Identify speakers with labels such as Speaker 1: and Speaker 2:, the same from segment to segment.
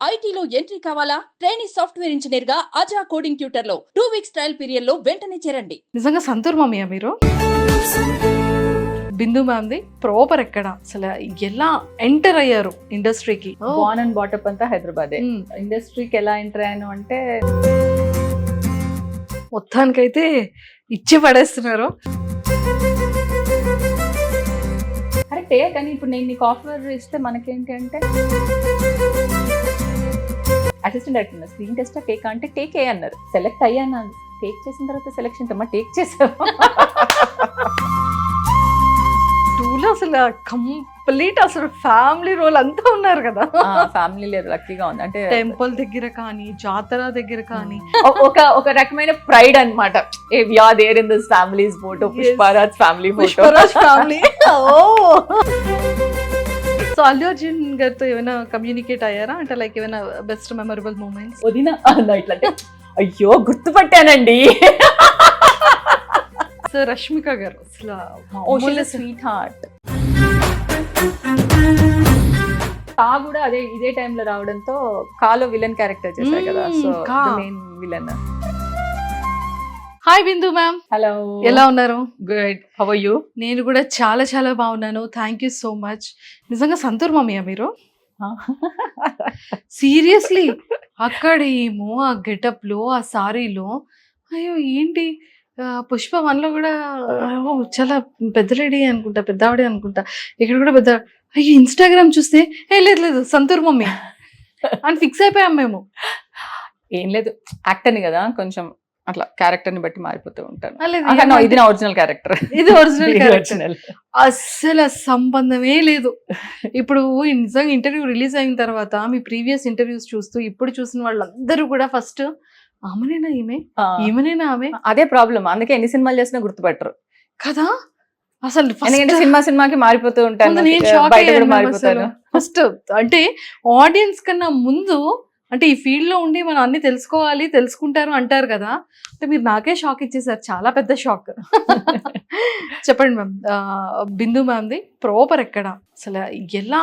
Speaker 1: ఐటీలో ఎంట్రీ కావాలా? Trainee software engineer గా అజా కోడింగ్ ట్యూటర్ లో 2 వీక్స్ ట్రయల్ పీరియడ్ లో వెంటనే చేరండి.
Speaker 2: నిజంగా సంతూర్ మమ్మీయా మీరు? బిందు మ్యామ్ది ప్రాపర్ ఎక్కడ, అసలు ఎలా ఎంటర్ అయ్యారు ఇండస్ట్రీకి?
Speaker 3: బార్న్ అండ్ బాటప్ అంతా హైదరాబాదే. ఇండస్ట్రీకి ఎలా ఎంటర్ అయ్యాను అంటే
Speaker 2: మొత్తానికైతే ఇచ్చి పడేస్తున్నారు.
Speaker 3: కరెక్టే, కానీ ఇప్పుడు నేను నీకు ఆఫర్ ఇస్తే మనకేంటి అంటే assistant director screen test take అంటే టేక్ ఏ అన్నారు. సెలెక్ట్ అయ్యాను. టేక్ చేసిన తర్వాత సెలెక్షన్ టేక్ చేసావు.
Speaker 2: టూలో అసలు కంప్లీట్ అసలు ఫ్యామిలీ రోల్ అంతా ఉన్నారు కదా.
Speaker 3: ఫ్యామిలీ లేదు, లక్కీగా ఉంది. అంటే
Speaker 2: టెంపుల్ దగ్గర కానీ, జాతర దగ్గర కానీ
Speaker 3: ఒక రకమైన ప్రైడ్ అన్నమాట. We are there in this families photo, Pushparaj family photo.
Speaker 2: Pushparaj family. So Allu Arjun గారితో ఏమైనా కమ్యూనికేట్ అయ్యారా అంటే లైక్ ఏమైనా బెస్ట్ మెమరబుల్ మూమెంట్స్?
Speaker 3: వదిన ఇట్లా అంటే అయ్యో గుర్తుపట్టానండి.
Speaker 2: సో రష్మిక గారు
Speaker 3: అసలు స్వీట్ హార్ట్. కా కూడా ఇదే టైంలో రావడంతో కాలో విలన్ క్యారెక్టర్ చేశారు కదా. So main villain.
Speaker 2: Hi Bindu ma'am.
Speaker 3: Hello,
Speaker 2: ఎలా ఉన్నారు?
Speaker 3: Good, how are you?
Speaker 2: నేను కూడా చాలా చాలా బాగున్నాను. Thank you so much. నిజంగా సంతూర్ మమ్మీయా మీరు? సీరియస్లీ అక్కడేమో ఆ గెటప్ లో, ఆ సారీలో, అయ్యో ఏంటి పుష్ప 1లో కూడా చాలా పెద్ద లేడీ అనుకుంటా, పెద్దవాడే అనుకుంటా, ఇక్కడ కూడా పెద్ద. అయ్యో ఇన్స్టాగ్రామ్ చూస్తే లేదు సంతూర్ మమ్మీ అని ఫిక్స్ అయిపోయాం మేము.
Speaker 3: ఏం లేదు, యాక్టర్ని కదా, కొంచెం అట్లా క్యారెక్టర్ ని బట్టి మారిపోతూ ఉంటాను. ఇది నా ఒరిజినల్ క్యారెక్టర్.
Speaker 2: ఇది ఒరిజినల్ క్యారెక్టర్. అస్సలు సంబంధమే లేదు. ఇప్పుడు నిజంగా ఇంటర్వ్యూ రిలీజ్ అయిన తర్వాత మీ ప్రీవియస్ ఇంటర్వ్యూస్ చూస్తూ ఇప్పుడు చూసిన వాళ్ళందరూ కూడా ఫస్ట్ ఆమెనేనా ఈమెనేనా ఆమె,
Speaker 3: అదే ప్రాబ్లం. అందుకే ఎన్ని సినిమాలు చేసినా గుర్తుపట్టరు
Speaker 2: కదా. అసలు
Speaker 3: ఎందుకంటే సినిమాకి మారిపోతూ ఉంటాను.
Speaker 2: ఫస్ట్ అంటే ఆడియన్స్ కన్నా ముందు అంటే ఈ ఫీల్డ్ లో ఉండి మనం అన్ని తెలుసుకుంటారు అంటారు కదా. అంటే మీరు నాకే షాక్ ఇచ్చేసారు, చాలా పెద్ద షాక్. చెప్పండి మ్యామ్, బిందు మ్యామ్ది ప్రాపర్ ఎక్కడ, అసలు ఎలా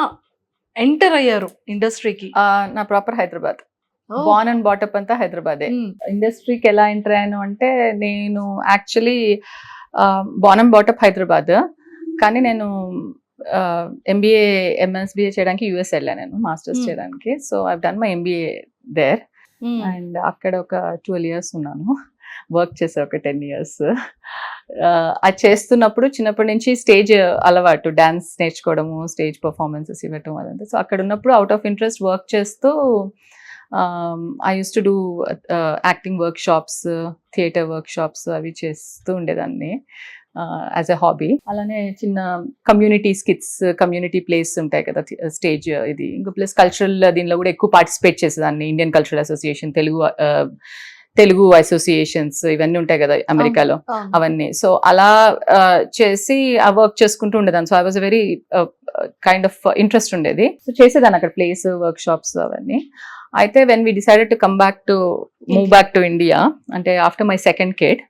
Speaker 2: ఎంటర్ అయ్యారు ఇండస్ట్రీకి?
Speaker 3: నా ప్రాపర్ హైదరాబాద్. బార్న్ అండ్ బాటప్ అంతా హైదరాబాదే. ఇండస్ట్రీకి ఎలా ఎంటర్ అయ్యాను అంటే నేను యాక్చువల్లీ బార్న్ అండ్ బాటప్ హైదరాబాద్, కానీ నేను ఎంబీఏ ఎంఎస్బీఏ చేయడానికి యూఎస్ వెళ్ళాను నేను, మాస్టర్స్ చేయడానికి. So I done my MBA there. And అక్కడ ఒక 12 years ఉన్నాను, వర్క్ చేసా ఒక 10 years. అది చేస్తున్నప్పుడు చిన్నప్పటి నుంచి స్టేజ్ అలవాటు, డాన్స్ నేర్చుకోవడము, స్టేజ్ పర్ఫార్మెన్సెస్ ఇవ్వటం అదంతా. సో అక్కడ ఉన్నప్పుడు అవుట్ ఆఫ్ ఇంట్రెస్ట్ వర్క్ చేస్తూ I use to do acting work shops, theatre work shops అవి చేస్తూ ఉండేదాన్ని యాజ్ ఎ హాబీ. అలానే చిన్న కమ్యూనిటీ స్కిట్స్, కమ్యూనిటీ ప్లేస్ ఉంటాయి కదా స్టేజ్, ఇది ఇంకా ప్లస్ కల్చరల్ దీనిలో కూడా ఎక్కువ పార్టిసిపేట్ చేసేదాన్ని. Indian cultural association, Telugu associations ఇవన్నీ ఉంటాయి కదా అమెరికాలో, అవన్నీ. సో అలా చేసి ఆ వర్క్ చేసుకుంటూ ఉండేదాన్ని. So I was very kind of interest ఉండేది. సో చేసేదాన్ని అక్కడ ప్లేస్, వర్క్ షాప్స్ అవన్నీ. అయితే when we decided to move back to India, అంటే ఆఫ్టర్ మై సెకండ్ కిడ్,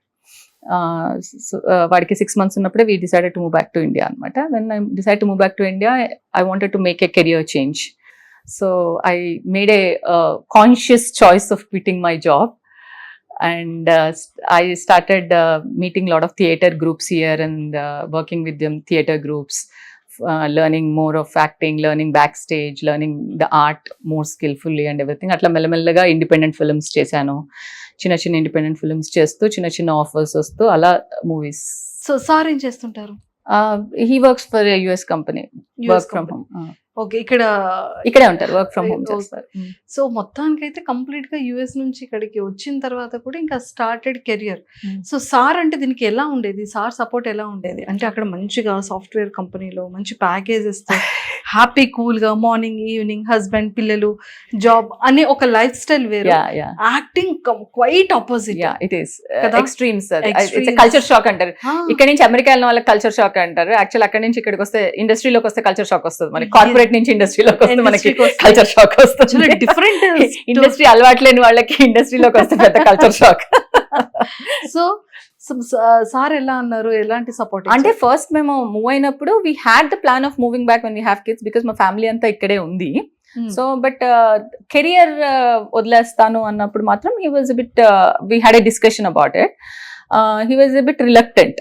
Speaker 3: వాడికి 6 months ఉన్నప్పుడే we decided to move back to India అనమాట. When I decide to move back to India, I wanted to make a career change. So I made a conscious choice of quitting my job. And I started meeting a lot of theater groups here and working with them, theater groups, learning more of acting, learning backstage, learning the art more skillfully and everything. Atla మెల్లమెల్లగా independent films చేశాను. చిన్న independent films చేస్తూ చిన్న offers వస్తూ అలా movies.
Speaker 2: So sir ఏం చేస్తుంటారు?
Speaker 3: He works for a US company, work from home.
Speaker 2: Okay, ఇక్కడే
Speaker 3: ఉంటారు, వర్క్ ఫ్రమ్ హోమ్ చేస్తారు.
Speaker 2: సో మొత్తానికి అయితే కంప్లీట్ గా యుఎస్ నుంచి ఇక్కడికి వచ్చిన తర్వాత కూడా ఇంకా స్టార్టెడ్ కెరియర్. సో సార్ అంటే దీనికి ఎలా ఉండేది? సార్ సపోర్ట్ ఎలా ఉండేది? అంటే అక్కడ మంచిగా సాఫ్ట్వేర్ కంపెనీలో మంచి ప్యాకేజెస్ తో హ్యాపీ కూల్ గా మార్నింగ్ ఈవినింగ్ హస్బెండ్ పిల్లలు జాబ్ అనే ఒక లైఫ్ స్టైల్ వేరు, acting quite opposite.
Speaker 3: It is extremes. It's culture shock అంటారు. ఇక్కడ నుంచి అమెరికా వెళ్ళిన వాళ్ళకి కల్చర్ షాక్ అంటారు. యాక్చువల్ అక్కడ నుంచి ఇక్కడికి వస్తే, ఇండస్ట్రీలోకి వస్తే కల్చర్ షాక్ వస్తుంది. మనకి కార్పొరేట్ నుంచి ఇండస్ట్రీలోకి వస్తే మనకి కల్చర్ షాక్ వస్తుంది.
Speaker 2: డిఫరెంట్
Speaker 3: ఇండస్ట్రీ అలవాటు లేని వాళ్ళకి ఇండస్ట్రీలోకి వస్తే పెద్ద కల్చర్ షాక్.
Speaker 2: సో సార్ ఎలా అన్నారు? ఎలాంటి సపోర్ట్
Speaker 3: అంటే ఫస్ట్ మేము మూవ్ అయినప్పుడు we had the plan of moving back when we have kids, because మా ఫ్యామిలీ అంతా ఇక్కడే ఉంది. సో బట్ కెరియర్ వదిలేస్తాను అన్నప్పుడు మాత్రం he was bit we had a discussion about it. He was a bit reluctant.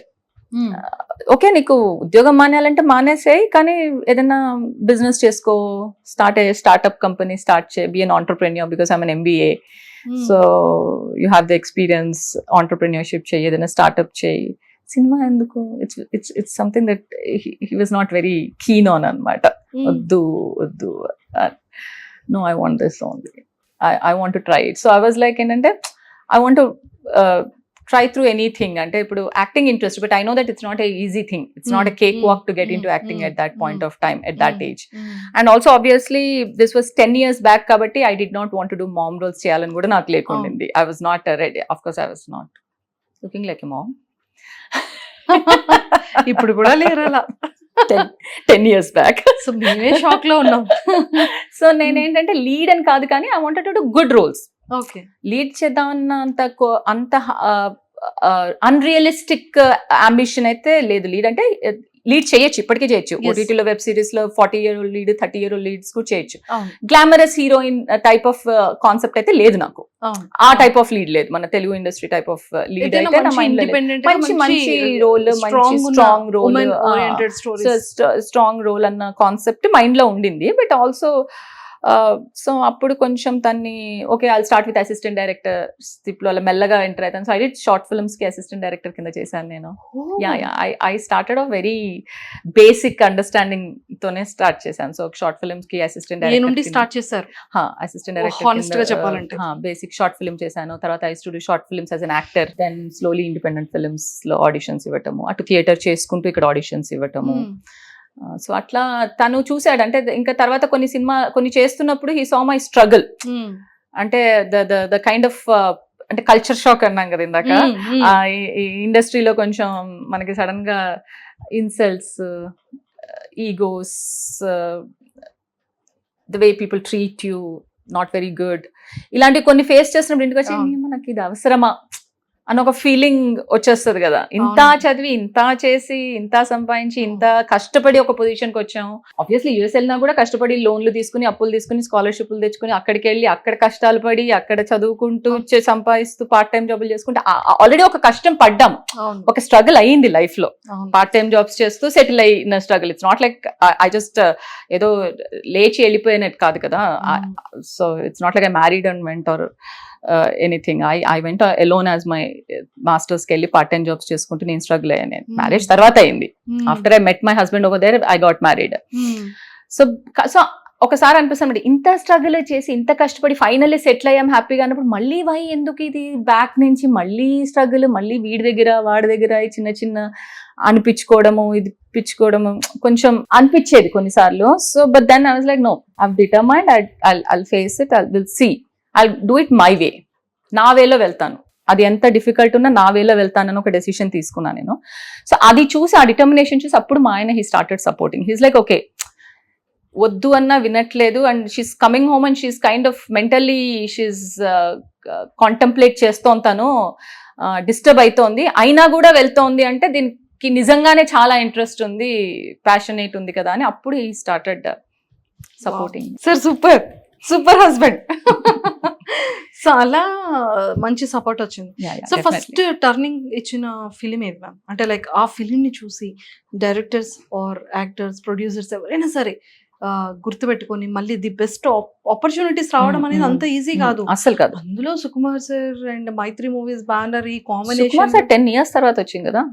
Speaker 3: Okay, నీకు ఉద్యోగం మానేయాలంటే మానేసేయి, కానీ ఏదైనా బిజినెస్ చేసుకో, స్టార్ట్అప్ కంపెనీ స్టార్ట్ చేయి, be an entrepreneur because I'm an MBA. So you have the experience, entrepreneurship చేయి, ఏదైనా startup చేయి, cinema ఎందుకు, it's something that he was not very keen on అనమాట. వద్దు వద్దు, no I want this only, I want to try it. So I was like ఏంటంటే I want to try through anything. Ante ipudu acting interest, but I know that it's not a easy thing. It's not a cakewalk to get into acting at that point of time, at that age. And also obviously this was 10 years back kabatti I did not want to do mom roles cheyalani kuda naaku lekundindi. I was not ready. Of course I was not looking like a mom.
Speaker 2: ఇప్పుడు కూడా లేరలా
Speaker 3: 10 years back.
Speaker 2: So మేమే shock లో ఉన్నాం.
Speaker 3: So నేనేంటంటే lead అని కాదు, కానీ I wanted to do good roles.
Speaker 2: Okay,
Speaker 3: lead చేద్దామన్న అంత అన్రియలిస్టిక్ అంబిషన్ అయితే లేదు. లీడ్ అంటే లీడ్ చేయొచ్చు, ఇప్పటికీ చేయొచ్చు. ఓటీటీలో వెబ్ సిరీస్ లో 40-year లీడ్, 30-year లీడ్స్ కూడా చేయొచ్చు. Glamorous heroine type of concept అయితే లేదు నాకు. ఆ టైప్ ఆఫ్ లీడ్ లేదు. మన Telugu industry type of lead అయితే నా మైండ్ లో మంచి రోల్, మంచి స్ట్రాంగ్ రోల్ అన్న కాన్సెప్ట్ మైండ్ లో ఉండింది. బట్ ఆల్సో సో అప్పుడు కొంచెం తన్ని okay I'll start with assistant director స్టిప్లో అలా మెల్లగా ఎంటర్ అవుతాను. So I did short films కి అసిస్టెంట్ డైరెక్టర్ కింద చేశాను నేను. I started off very basic understanding తోనే స్టార్ట్ చేశాను. సో షార్ట్ ఫిల్మ్స్ కి అసిస్టెంట్ డైరెక్టర్
Speaker 2: స్టార్ట్ చేశారు.
Speaker 3: అసిస్టెంట్ డైరెక్టర్
Speaker 2: చెప్పాలంటే
Speaker 3: బేసిక్ షార్ట్ ఫిల్మ్ చేశాను. తర్వాత I to do short films as an actor. Then slowly independent films లో ఆడిషన్స్ ఇవ్వటము, అటు థియేటర్ చేసుకుంటూ ఇక్కడ ఆడిషన్స్ ఇవ్వటము. సో అట్లా తను చూసాడు. అంటే ఇంకా తర్వాత కొన్ని చేస్తున్నప్పుడు హీ సా మై స్ట్రగుల్. అంటే ద కైండ్ ఆఫ్ అంటే కల్చర్ షాక్ అన్నాం కదా ఇందాక. ఈ ఇండస్ట్రీలో కొంచెం మనకి సడన్ గా insults, egos, the way people treat you not very good, ఇలాంటివి కొన్ని ఫేస్ చేసినప్పుడు ఇంటికి వచ్చి మనకి ఇది అవసరమా అని ఒక ఫీలింగ్ వచ్చేస్తుంది కదా. ఇంత చదివి, ఇంత చేసి, ఇంత సంపాదించి, ఇంత కష్టపడి ఒక పొజిషన్కి వచ్చాము. ఆబ్వియస్లీ యూఎస్ వెళ్ళినా కూడా కష్టపడి లోన్లు తీసుకుని, అప్పులు తీసుకుని, స్కాలర్షిప్లు తెచ్చుకుని, అక్కడికి వెళ్ళి అక్కడ కష్టాలు పడి, అక్కడ చదువుకుంటూ సంపాదిస్తూ పార్ట్ టైం జాబులు చేసుకుంటూ ఆల్రెడీ ఒక కష్టం పడ్డాం, ఒక స్ట్రగుల్ అయ్యింది లైఫ్ లో. పార్ట్ టైం జాబ్స్ చేస్తూ సెటిల్ అయిన struggle. It's not like I just ఏదో లేచి వెళ్ళిపోయినట్టు కాదు కదా. So it's not like I married and went or anything. I went alone as my masters కి వెళ్ళి పార్ట్ టైం జాబ్స్ చేసుకుంటూ నేను స్ట్రగుల్ అయ్యాను. నేను మ్యారేజ్ తర్వాత అయింది. After I met my husband over there I got married. So ఒకసారి అనిపిస్తుంది ఇంత స్ట్రగుల్ చేసి, ఇంత కష్టపడి ఫైనల్లీ సెటిల్ అయ్యాం హ్యాపీగా అన్నప్పుడు మళ్ళీ ఎందుకు ఇది బ్యాక్ నుంచి మళ్ళీ స్ట్రగుల్, మళ్ళీ వీడి దగ్గర వాడి దగ్గర చిన్న చిన్న అనిపించుకోవడము, ఇది పిచ్చుకోవడము కొంచెం అనిపించేది కొన్నిసార్లు. So but then I was like no, I determined, I'll face it, I will see, I'll do it my way. నా వేలో వెళ్తాను, అది ఎంత డిఫికల్ట్ ఉన్నా నా వేలో వెళ్తానని ఒక డెసిషన్ తీసుకున్నాను నేను. సో అది చూసి, ఆ డిటర్మినేషన్ చూసి అప్పుడు మా ఆయన he started supporting. He's like okay, వద్దు అన్నా వినట్లేదు, and she's coming home and she's kind of mentally she's contemplate చేస్తోంది, తను డిస్టర్బ్ అవుతోంది, అయినా కూడా వెళ్తోంది అంటే దీనికి నిజంగానే చాలా ఇంట్రెస్ట్ ఉంది, ప్యాషనేట్ ఉంది కదా అని అప్పుడు he started supporting.
Speaker 2: Sir super husband. So అలా మంచి సపోర్ట్ వచ్చింది. సో ఫస్ట్ టర్నింగ్ ఇచ్చిన ఫిలిం ఏది మ్యామ్? అంటే లైక్ ఆ ఫిలిం ని చూసి డైరెక్టర్స్ ఆర్ యాక్టర్స్, ప్రొడ్యూసర్స్ ఎవరైనా సరే గుర్తుపెట్టుకొని మళ్ళీ ది బెస్ట్ ఆపర్చునిటీస్ రావడం అనేది అంత ఈజీ కాదు,
Speaker 3: అసలు కాదు.
Speaker 2: అందులో Sukumar sir and Mythri movies banner, ఈ కాంబినేషన్
Speaker 3: 10 years తర్వాత వచ్చింది కదా.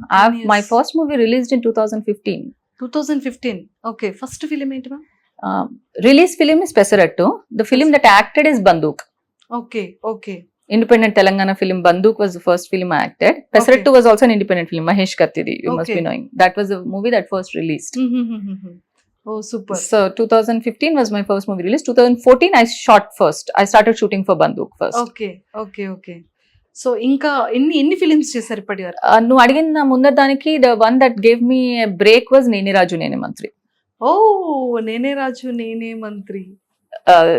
Speaker 3: My first movie released in 2015.
Speaker 2: Okay, first film ఏంటి ma'am?
Speaker 3: Release film is Pesarattu. The film that I acted is Banduk.
Speaker 2: Okay.
Speaker 3: Independent Telangana film Banduk was the first film I acted. Pesarattu was also an independent film. Mahesh Kattidi, you must be knowing. That was the movie that first released.
Speaker 2: Oh, super.
Speaker 3: So 2015 was my first movie release. 2014 I shot first. I started shooting for Banduk first.
Speaker 2: Okay. So ఇంకా ఎన్ని films చేశారు ఇప్పటి వరకు?
Speaker 3: నువ్వు అడిగిన ముందర దానికి the one that gave me a break was Nene Raju Nene Mantri.
Speaker 2: ఓ, నేనే రాజు నేనే మంత్రి.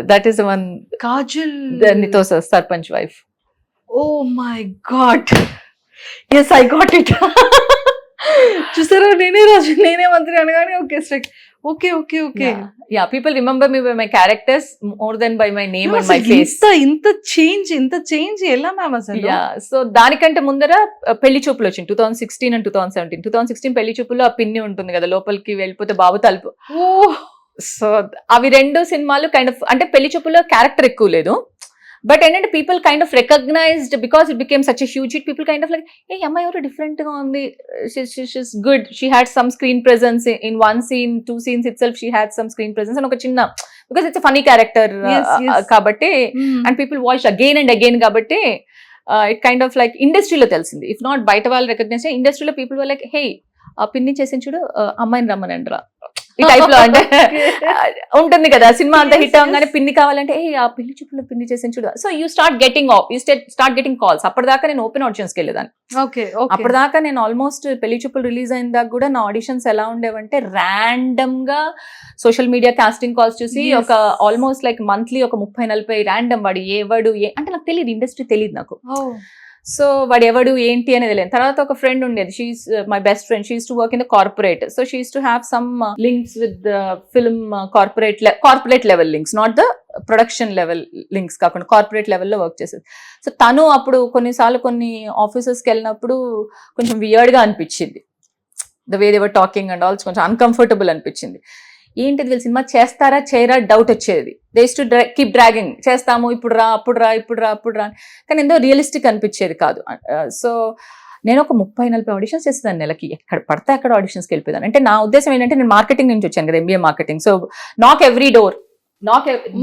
Speaker 3: That is the one.
Speaker 2: Kajal,
Speaker 3: the Nitosa Sarpanch wife.
Speaker 2: Oh my god, yes, I got it. చూసారా, నేనే రాజు నేనే మంత్రి అనగానే okay strike. Okay okay okay.
Speaker 3: Yeah, people remember me by my characters more than by my name and my face.
Speaker 2: ఇంత change ఎలా ma'am అసలు?
Speaker 3: Yeah, so దానికంటే ముందర పెళ్లి చూపులు వచ్చింది 2016 అండ్ 2017. 2016 పెళ్లి చూపుల్లో ఆ పిన్ని ఉంటుంది కదా, లోపలికి వెళ్ళిపోతే బాబు తలుపు. సో అవి రెండు సినిమాలు కైండ్ ఆఫ్, అంటే పెళ్లి చూపుల్లో క్యారెక్టర్ ఎక్కువ లేదు, బట్ ఏంటంటే people kind of recognized because it became such a huge hit. People kind of like, ఏ అమ్మాయి ఎవరు డిఫరెంట్ గా ఉంది, she's good, she had some screen presence in 1 scene 2 scenes itself, she had some screen presence అని ఒక చిన్న, because it's funny character కాబట్టి, and people watch again and again కాబట్టి ఇట్ కైండ్ ఆఫ్ లైక్ ఇండస్ట్రీలో తెలిసింది. If not బయట వాళ్ళు recognise, ఇండస్ట్రీలో పీపుల్ వర్ లైక్, హే ఆ పిన్ని చేసిన చూడు, అమ్మాయిని రమ్మనంటరా ఈ టైప్ లో. అంటే ఉంటుంది కదా, సినిమా అంతా హిట్ అవగానే పిన్ని కావాలంటే, ఏ ఆ పిల్లి చూపులో పిన్ని చేసిన చూడు. So you start getting calls. అప్పటిదాకా నేను ఓపెన్ ఆడిషన్స్ కి వెళ్ళేదాన్ని. అప్పటిదాకా నేను ఆల్మోస్ట్ పెళ్లి చూపులు రిలీజ్ అయిన దాకా కూడా నా ఆడిషన్స్ ఎలా ఉండేవంటే, ర్యాండమ్ గా సోషల్ మీడియా కాస్టింగ్ కాల్స్ చూసి ఒక ఆల్మోస్ట్ లైక్ మంత్లీ ఒక 30-40 ర్యాండమ్, వాడు అంటే నాకు తెలియదు, ఇండస్ట్రీ తెలియదు నాకు. సో వాడు ఎవడు ఏంటి అనేది తెలియదు. తర్వాత ఒక ఫ్రెండ్ ఉండేది, she's my best friend, she use to work in the corporate. So she use to have some links with film corporate level links, not the production level links కాకుండా కార్పొరేట్ లెవెల్లో వర్క్ చేసేది. So తను అప్పుడు కొన్నిసార్లు కొన్ని ఆఫీసెస్కి వెళ్ళినప్పుడు కొంచెం weird గా అనిపించింది, the way they were talking and also కొంచెం అన్కంఫర్టబుల్ అనిపించింది. ఏంటిది వీళ్ళు సినిమా చేస్తారా చేయరా డౌట్ వచ్చేది. They use to keep dragging, చేస్తాము ఇప్పుడు రా అప్పుడు రా, కానీ ఎంతో రియలిస్టిక్ అనిపించేది కాదు. సో నేను ఒక 30-40 ఆడిషన్స్ చేసేదాన్ని నెలకి, ఎక్కడ పడితే అక్కడ ఆడిషన్స్కి వెళ్ళిపోయాను. అంటే నా ఉద్దేశం ఏంటంటే, నేను మార్కెటింగ్ నుంచి వచ్చాను కదా, MBA మార్కెటింగ్. సో నాక్ ఎవ్రీ డోర్,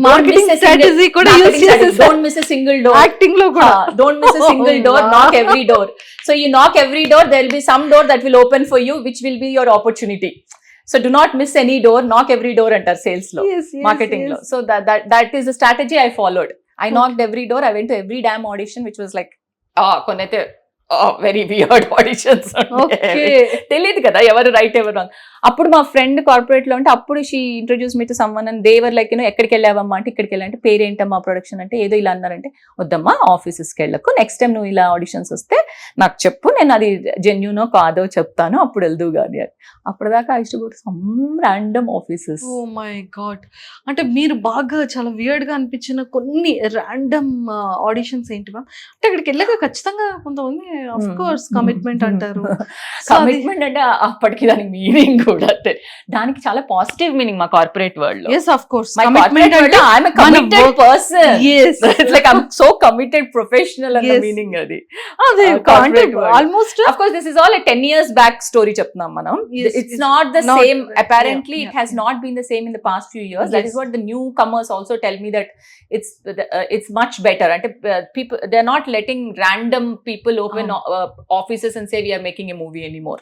Speaker 2: మార్కెటింగ్ స్ట్రాటజీ కూడా యూస్ చేసేసారు.
Speaker 3: Don't miss a single door.
Speaker 2: Acting లో కూడా
Speaker 3: don't miss a single door, నాక్ ఎవ్రీ డోర్. సో యూ నాక్ every door, there will be some door that will open for you, which will be your opportunity. So do not miss any door, knock every door అంటారు sales లో, marketing లో. So that is the strategy I followed. I knocked every door, I went to every damn audition, which was like కొన్నైతే very weird auditions. తెలియదు కదా ఎవరు right ఎవరు wrong. అప్పుడు మా ఫ్రెండ్ కార్పొరేట్ లో ఉంటే, అప్పుడు she introduce me to someone and they were like, ఎక్కడికి వెళ్ళావమ్మా అంటే, ఇక్కడికి వెళ్ళాలంటే, పేరేంటమ్మా ప్రొడక్షన్ అంటే, ఏదో ఇలా అన్నారంటే, వద్దమ్మా ఆఫీసెస్కి వెళ్ళకు, నెక్స్ట్ టైం నువ్వు ఇలా ఆడిషన్స్ వస్తే నాకు చెప్పు, నేను అది జెన్యూనో కాదో చెప్తాను, అప్పుడు వెళ్దు కానీ. అప్పటిదాకా I used to go to some random offices.
Speaker 2: Oh my god. అంటే మీరు బాగా చాలా వియర్డ్ గా అనిపించిన కొన్ని ర్యాండమ్ ఆడిషన్స్ ఏంటి మ్యామ్? అంటే అక్కడికి వెళ్ళాక ఖచ్చితంగా కొంతమంది ఆఫ్ కోర్స్ కమిట్మెంట్ అంటారు.
Speaker 3: కమిట్మెంట్ అంటే అప్పటికి దానికి మీనింగ్ కూడా, దానికి చాలా పాజిటివ్ మీనింగ్ మా కార్పొరేట్ వరల్డ్ లో.
Speaker 2: yes of course,
Speaker 3: my corporate world lo I'm a committed person.
Speaker 2: yes
Speaker 3: it's like I'm so committed professional and the meaning adi
Speaker 2: ade almost
Speaker 3: of course this is all a 10 years back story cheptunam manam. It's not the same apparently. It has not been the same in the past few years. That is what the newcomers also tell me, that it's much better. And people, they're not letting random people open offices and say we are making a movie anymore.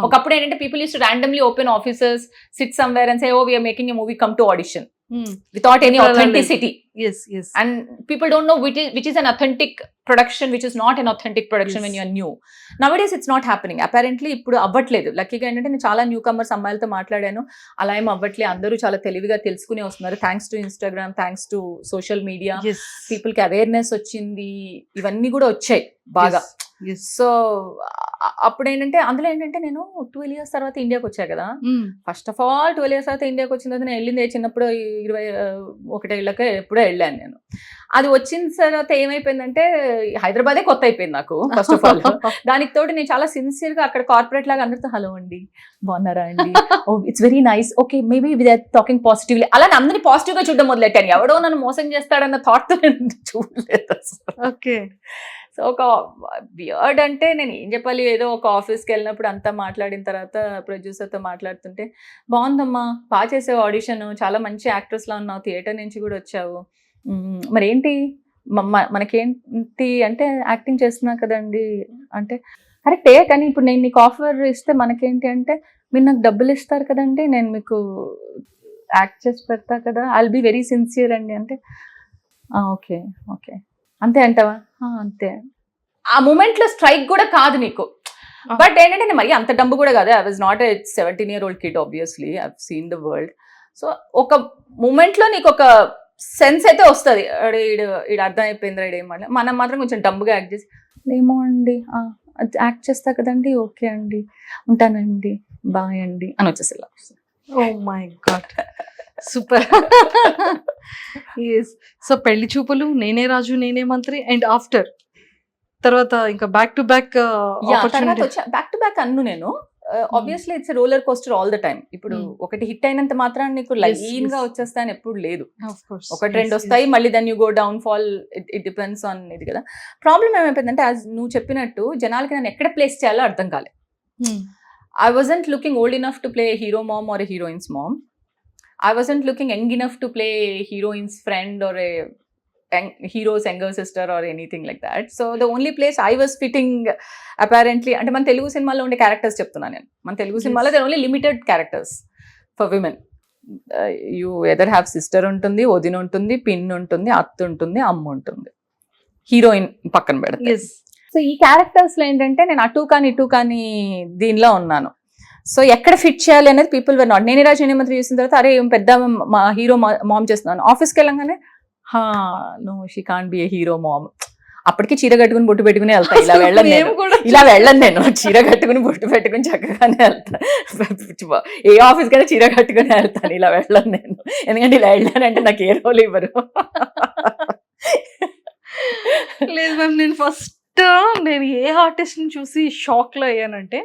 Speaker 3: ఒకప్పుడు ఏంటంటే, people used to randomly open offices, sit somewhere and say, oh we are making a movie, come to audition, without any authenticity.
Speaker 2: yes
Speaker 3: and people don't know which is an authentic production, which is not an authentic production. When you are new nowadays, it's not happening apparently. ఇప్పుడు అవ్వట్లేదు. లక్కీగా ఏంటంటే, నేను చాలా new comers అమ్మాయిలతో మాట్లాడాను, అలా ఏం అవ్వట్లేదు. అందరూ చాలా తెలివిగా తెలుసుకునే వస్తున్నారు, thanks to Instagram, thanks to social media. People కి అవేర్నెస్ వచ్చింది, ఇవన్నీ కూడా వచ్చాయి బాగా. సో అప్పుడు ఏంటంటే, అందులో ఏంటంటే, నేను 12 years తర్వాత ఇండియాకి వచ్చా కదా. ఫస్ట్ ఆఫ్ ఆల్ 12 years తర్వాత ఇండియాకి వచ్చిన తర్వాత నేను వెళ్ళింది చిన్నప్పుడు 21 ఏళ్ళకే ఎప్పుడో వెళ్ళాను నేను. అది వచ్చిన తర్వాత ఏమైపోయిందంటే, హైదరాబాదే కొత్త అయిపోయింది నాకు ఫస్ట్ ఆఫ్ ఆల్. దానికి తోటి నేను చాలా సిన్సియర్ గా అక్కడ కార్పొరేట్ లాగా అందరితో, హలో అండి, బాగున్నారా అండి, oh it's very nice, okay maybe we are talking positively, అలా అందరినీ పాజిటివ్ గా చూడడం మొదలెట్టాను. ఎవడో నన్ను మోసం చేస్తాడన్న థాట్ తో నేను చూడలేదు.
Speaker 2: ఓకే.
Speaker 3: సో ఒక వియర్డ్ అంటే నేను ఏం చెప్పాలి, ఏదో ఒక ఆఫీస్కి వెళ్ళినప్పుడు అంతా మాట్లాడిన తర్వాత ప్రొడ్యూసర్తో మాట్లాడుతుంటే, బాగుందమ్మా, బాగా చేసావు ఆడిషన్, చాలా మంచి యాక్ట్రెస్లా ఉన్నావు, థియేటర్ నుంచి కూడా వచ్చావు, మరేంటి మనకేంటి అంటే, యాక్టింగ్ చేస్తున్నా కదండి అంటే, కరెక్టే, కానీ ఇప్పుడు నేను నీకు ఆఫర్ ఇస్తే మనకేంటి అంటే, మీరు నాకు డబ్బులు ఇస్తారు కదండి, నేను మీకు యాక్ట్ చేసి పెడతా కదా, I will be very sincere అండి అంటే, ఓకే ఓకే అంతే అంటావా, అంతే. ఆ మూమెంట్ లో స్ట్రైక్ కూడా కాదు నీకు, బట్ ఏంటంటే మరి అంత డబ్బు కూడా కాదు. I was not a 17-year-old kid, obviously I have seen the world. So ఒక మూమెంట్ లో నీకు ఒక సెన్స్ అయితే వస్తుంది, ఈడు అర్థం అయిపోయింది రైడ్ ఏమన్నా. మనం మాత్రం కొంచెం డబ్బుగా యాక్ట్ చేసి, ఏమో అండి యాక్ట్ చేస్తా కదండి, ఓకే అండి, ఉంటానండి, బాయ్ అండి అని వచ్చేసేలా.
Speaker 2: Oh my God, super. So పెళ్లి చూపులు, నేనే రాజు నేనే మంత్రి, అండ్ ఆఫ్టర్ తర్వాత ఇంకా బ్యాక్ టు బ్యాక్
Speaker 3: తర్వాత వచ్చా బ్యాక్ టు బ్యాక్ అన్ను నేను. Obviously it's roller coaster all the time. ఇప్పుడు ఒకటి హిట్ అయినంత మాత్రం నీకు లైన్ గా వచ్చేస్తాయని ఎప్పుడు లేదు. ఒకటి రెండు వస్తాయి, మళ్ళీ then you go down fall. It depends on ఇది కదా. ప్రాబ్లం ఏమైపోయిందంటే, నువ్వు చెప్పినట్టు జనాలకి నన్ను ఎక్కడ ప్లేస్ చేయాలో అర్థం కాలే. I wasn't looking old enough to play a hero mom or a heroine's mom. I wasn't looking young enough to play a heroine's friend or a hero's younger sister or anything like that. So the only place I was fitting apparently, అంటే మన తెలుగు సినిమాలో ఉండే characters చెప్తున్నాను నేను. మన తెలుగు సినిమాలో there are only limited characters for women. You either have sister ఉంటుంది, వదిన ఉంటుంది, పిన్ ఉంటుంది, అత్త ఉంటుంది, అమ్మ ఉంటుంది, హీరోయిన్ పక్కన పెడితే. సో ఈ క్యారెక్టర్స్ లో ఏంటంటే నేను అటు కానీ ఇటు కానీ దీనిలో ఉన్నాను. సో ఎక్కడ ఫిట్ చేయాలి అనేది పీపుల్ వర్ నాట్. నేనే రాజు నేనే మంత్రి చేసిన తర్వాత అరే పెద్ద మా హీరో మామ్ చేస్తున్నాను. ఆఫీస్కి వెళ్ళంగానే no she can't be a hero mom. అప్పటికి చీర కట్టుకుని బొట్టు పెట్టుకుని వెళ్తా. ఇలా వెళ్ళను నేను, చీర కట్టుకుని బొట్టు పెట్టుకుని చక్కగానే వెళ్తా. ఏ ఆఫీస్ కైనా చీర కట్టుకుని వెళ్తాను, ఇలా వెళ్ళను నేను. ఎందుకంటే ఇలా వెళ్ళానంటే నాకు ఏ రోల్ ఇవ్వరు.
Speaker 2: లేదు మ్యామ్, నేను ఫస్ట్ నేను ఏ ఆర్టిస్ట్ ని చూసి షాక్ లో అయ్యానంటే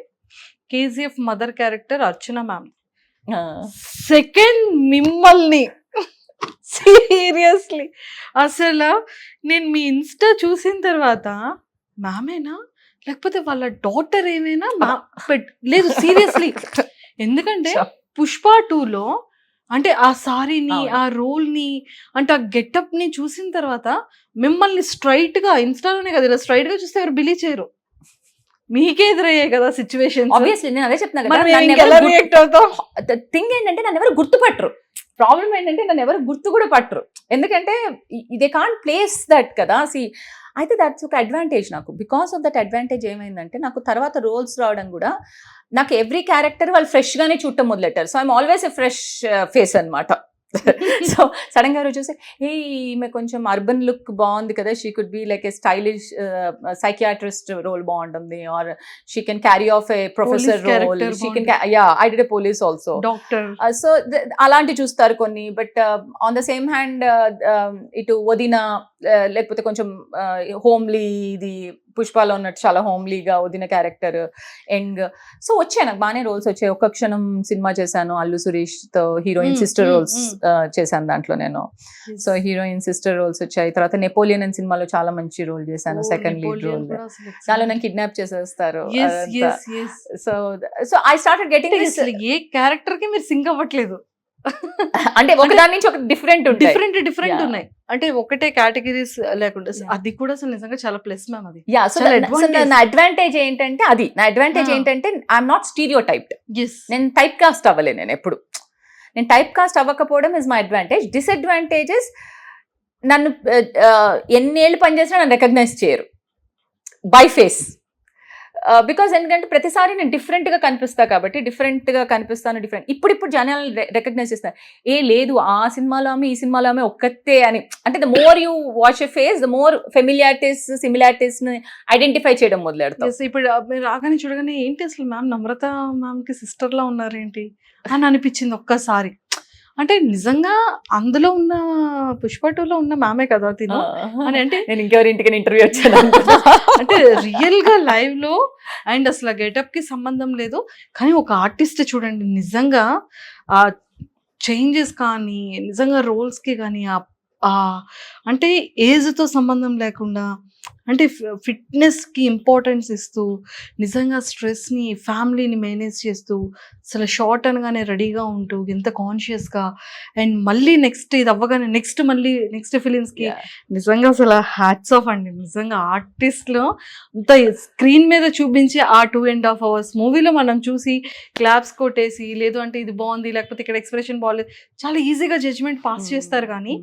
Speaker 2: కేజీఎఫ్ మదర్ క్యారెక్టర్ అర్చన మ్యామ్. సెకండ్ మిమ్మల్ని సీరియస్లీ అసలు నేను మీ ఇన్స్టా చూసిన తర్వాత మ్యామేనా లేకపోతే వాళ్ళ డాటర్ ఏమైనా లేదు సీరియస్లీ. ఎందుకంటే పుష్ప 2లో అంటే ఆ సారీని, ఆ రోల్ ని, అంటే ఆ గెటప్ ని చూసిన తర్వాత మిమ్మల్ని స్ట్రైట్ గా ఇన్స్టాలోనే కదా, ఇలా స్ట్రైట్ గా చూస్తే ఎవరు బిలీవ్ చేయరు. మీకే ఎదురయ్యాయి కదా సిచ్యువేషన్.
Speaker 3: ఆబ్వియస్లీ నేను అదే చెప్తున్నా కదా. థింగ్ ఏంటంటే నన్ను ఎవరు గుర్తుపట్టరు. ప్రాబ్లం ఏంటంటే నన్ను ఎవరు గుర్తు కూడా పట్టరు. ఎందుకంటే దే కాంట్ ప్లేస్ దట్ కదా. అయితే దట్స్ ఒక అడ్వాంటేజ్ నాకు. బికాస్ ఆఫ్ దట్ అడ్వాంటేజ్ ఏమైందంటే నాకు తర్వాత రోల్స్ రావడం కూడా నాకు ఎవ్రీ క్యారెక్టర్ వాళ్ళు ఫ్రెష్ గానే చూడటం మొదలెట్టారు. So I'm always a fresh face అనమాట. సో సడన్ గా చూసి ఈమె కొంచెం అర్బన్ లుక్ బాగుంది కదా, she could be like a stylish psychiatrist role బాగుంటుంది, or she can carry off a professor role, she can I did a police also, doctor. So అలాంటి చూస్తారు కొన్ని. But on the same hand ఇటు వదిన లేకపోతే కొంచెం హోమ్లీ, ఇది పుష్పలో ఉన్నట్టు చాలా హోమ్లీగా వదిన క్యారెక్టర్, యంగ్. సో వచ్చాయి నాకు బాగానే రోల్స్ వచ్చాయి. ఒక్క క్షణం సినిమా చేశాను అల్లు సురేష్ తో, హీరోయిన్ సిస్టర్ రోల్స్ చేశాను దాంట్లో నేను. సో హీరోయిన్ సిస్టర్ రోల్స్ వచ్చాయి. తర్వాత నెపోలియన్ అనే సినిమాలో చాలా మంచి రోల్ చేశాను, సెకండ్ లీడ్ రోల్. దానిలో నన్ను కిడ్నాప్ చేసేస్తారు. So so I started getting
Speaker 2: a character కి మీరు సింక్ అవ్వట్లేదు.
Speaker 3: అంటే ఒకదాని నుంచి ఒక డిఫరెంట్
Speaker 2: ఉన్నాయి. అంటే ఒకటే కేటగిరీస్ లేకుండా అది కూడా అసలు నిజంగా చాలా ప్లస్ మ్యామ్. అది
Speaker 3: నా అడ్వాంటేజ్ ఏంటంటే ఐఎమ్ నాట్ స్టీరియో టైప్డ్. నేను టైప్ కాస్ట్ అవ్వలే. నేను ఎప్పుడు నేను టైప్ కాస్ట్ అవ్వకపోవడం ఇస్ మై అడ్వాంటేజ్. డిసడ్వాంటేజెస్ నన్ను ఎన్నేళ్ళు పనిచేసినా నన్ను రికగ్నైజ్ చేయరు బై ఫేస్. బికాజ్ ఎందుకంటే ప్రతిసారి నేను డిఫరెంట్గా కనిపిస్తా కాబట్టి, డిఫరెంట్గా కనిపిస్తాను. ఇప్పుడు జనాలు రికగ్నైజ్ చేస్తారు, ఏ లేదు ఆ సినిమాలో ఆమె ఈ సినిమాలో ఆమె ఒక్కతే అని. అంటే the more you watch a face, the more familiarities similarities ని ఐడెంటిఫై చేయడం మొదలెడతాం.
Speaker 2: ఇప్పుడు మీరు రాగానే చూడగానే ఏంటి అసలు మ్యామ్ నమ్రత మ్యామ్ కి సిస్టర్ లా ఉన్నారేంటి అని అనిపించింది ఒక్కసారి. అంటే నిజంగా అందులో ఉన్న పుష్ప 2లో ఉన్న మ్యామే కదా తిను అని. అంటే
Speaker 3: నేను ఇంకెవరి ఇంటికి ఇంటర్వ్యూ వచ్చాను
Speaker 2: అంటే రియల్ గా లైవ్ లో అండ్ అసలు గెటప్ కి సంబంధం లేదు. కానీ ఒక ఆర్టిస్ట్ చూడండి నిజంగా ఆ చేంజెస్ కానీ, నిజంగా రోల్స్ కి కానీ అంటే ఏజ్ తో సంబంధం లేకుండా, అంటే ఫిట్నెస్ కి ఇంపార్టెన్స్ ఇస్తూ, నిజంగా స్ట్రెస్ ని, ఫ్యామిలీని మేనేజ్ చేస్తూ, అసలు షార్ట్ అనగానే రెడీగా ఉంటూ, ఎంత కాన్షియస్ గా, అండ్ మళ్ళీ నెక్స్ట్ ఇది అవ్వగానే మళ్ళీ నెక్స్ట్ ఫిలిమ్స్ కి నిజంగా అసలు హ్యాట్స్ ఆఫ్ అండి. నిజంగా ఆర్టిస్ట్ లో అంత స్క్రీన్ మీద చూపించి ఆ 2.5 hours మూవీలో మనం చూసి క్లాప్స్ కొట్టేసి, లేదు అంటే ఇది బాగుంది లేకపోతే ఇక్కడ ఎక్స్ప్రెషన్ బాగాలేదు, చాలా ఈజీగా జడ్జ్మెంట్ పాస్ చేస్తారు. కానీ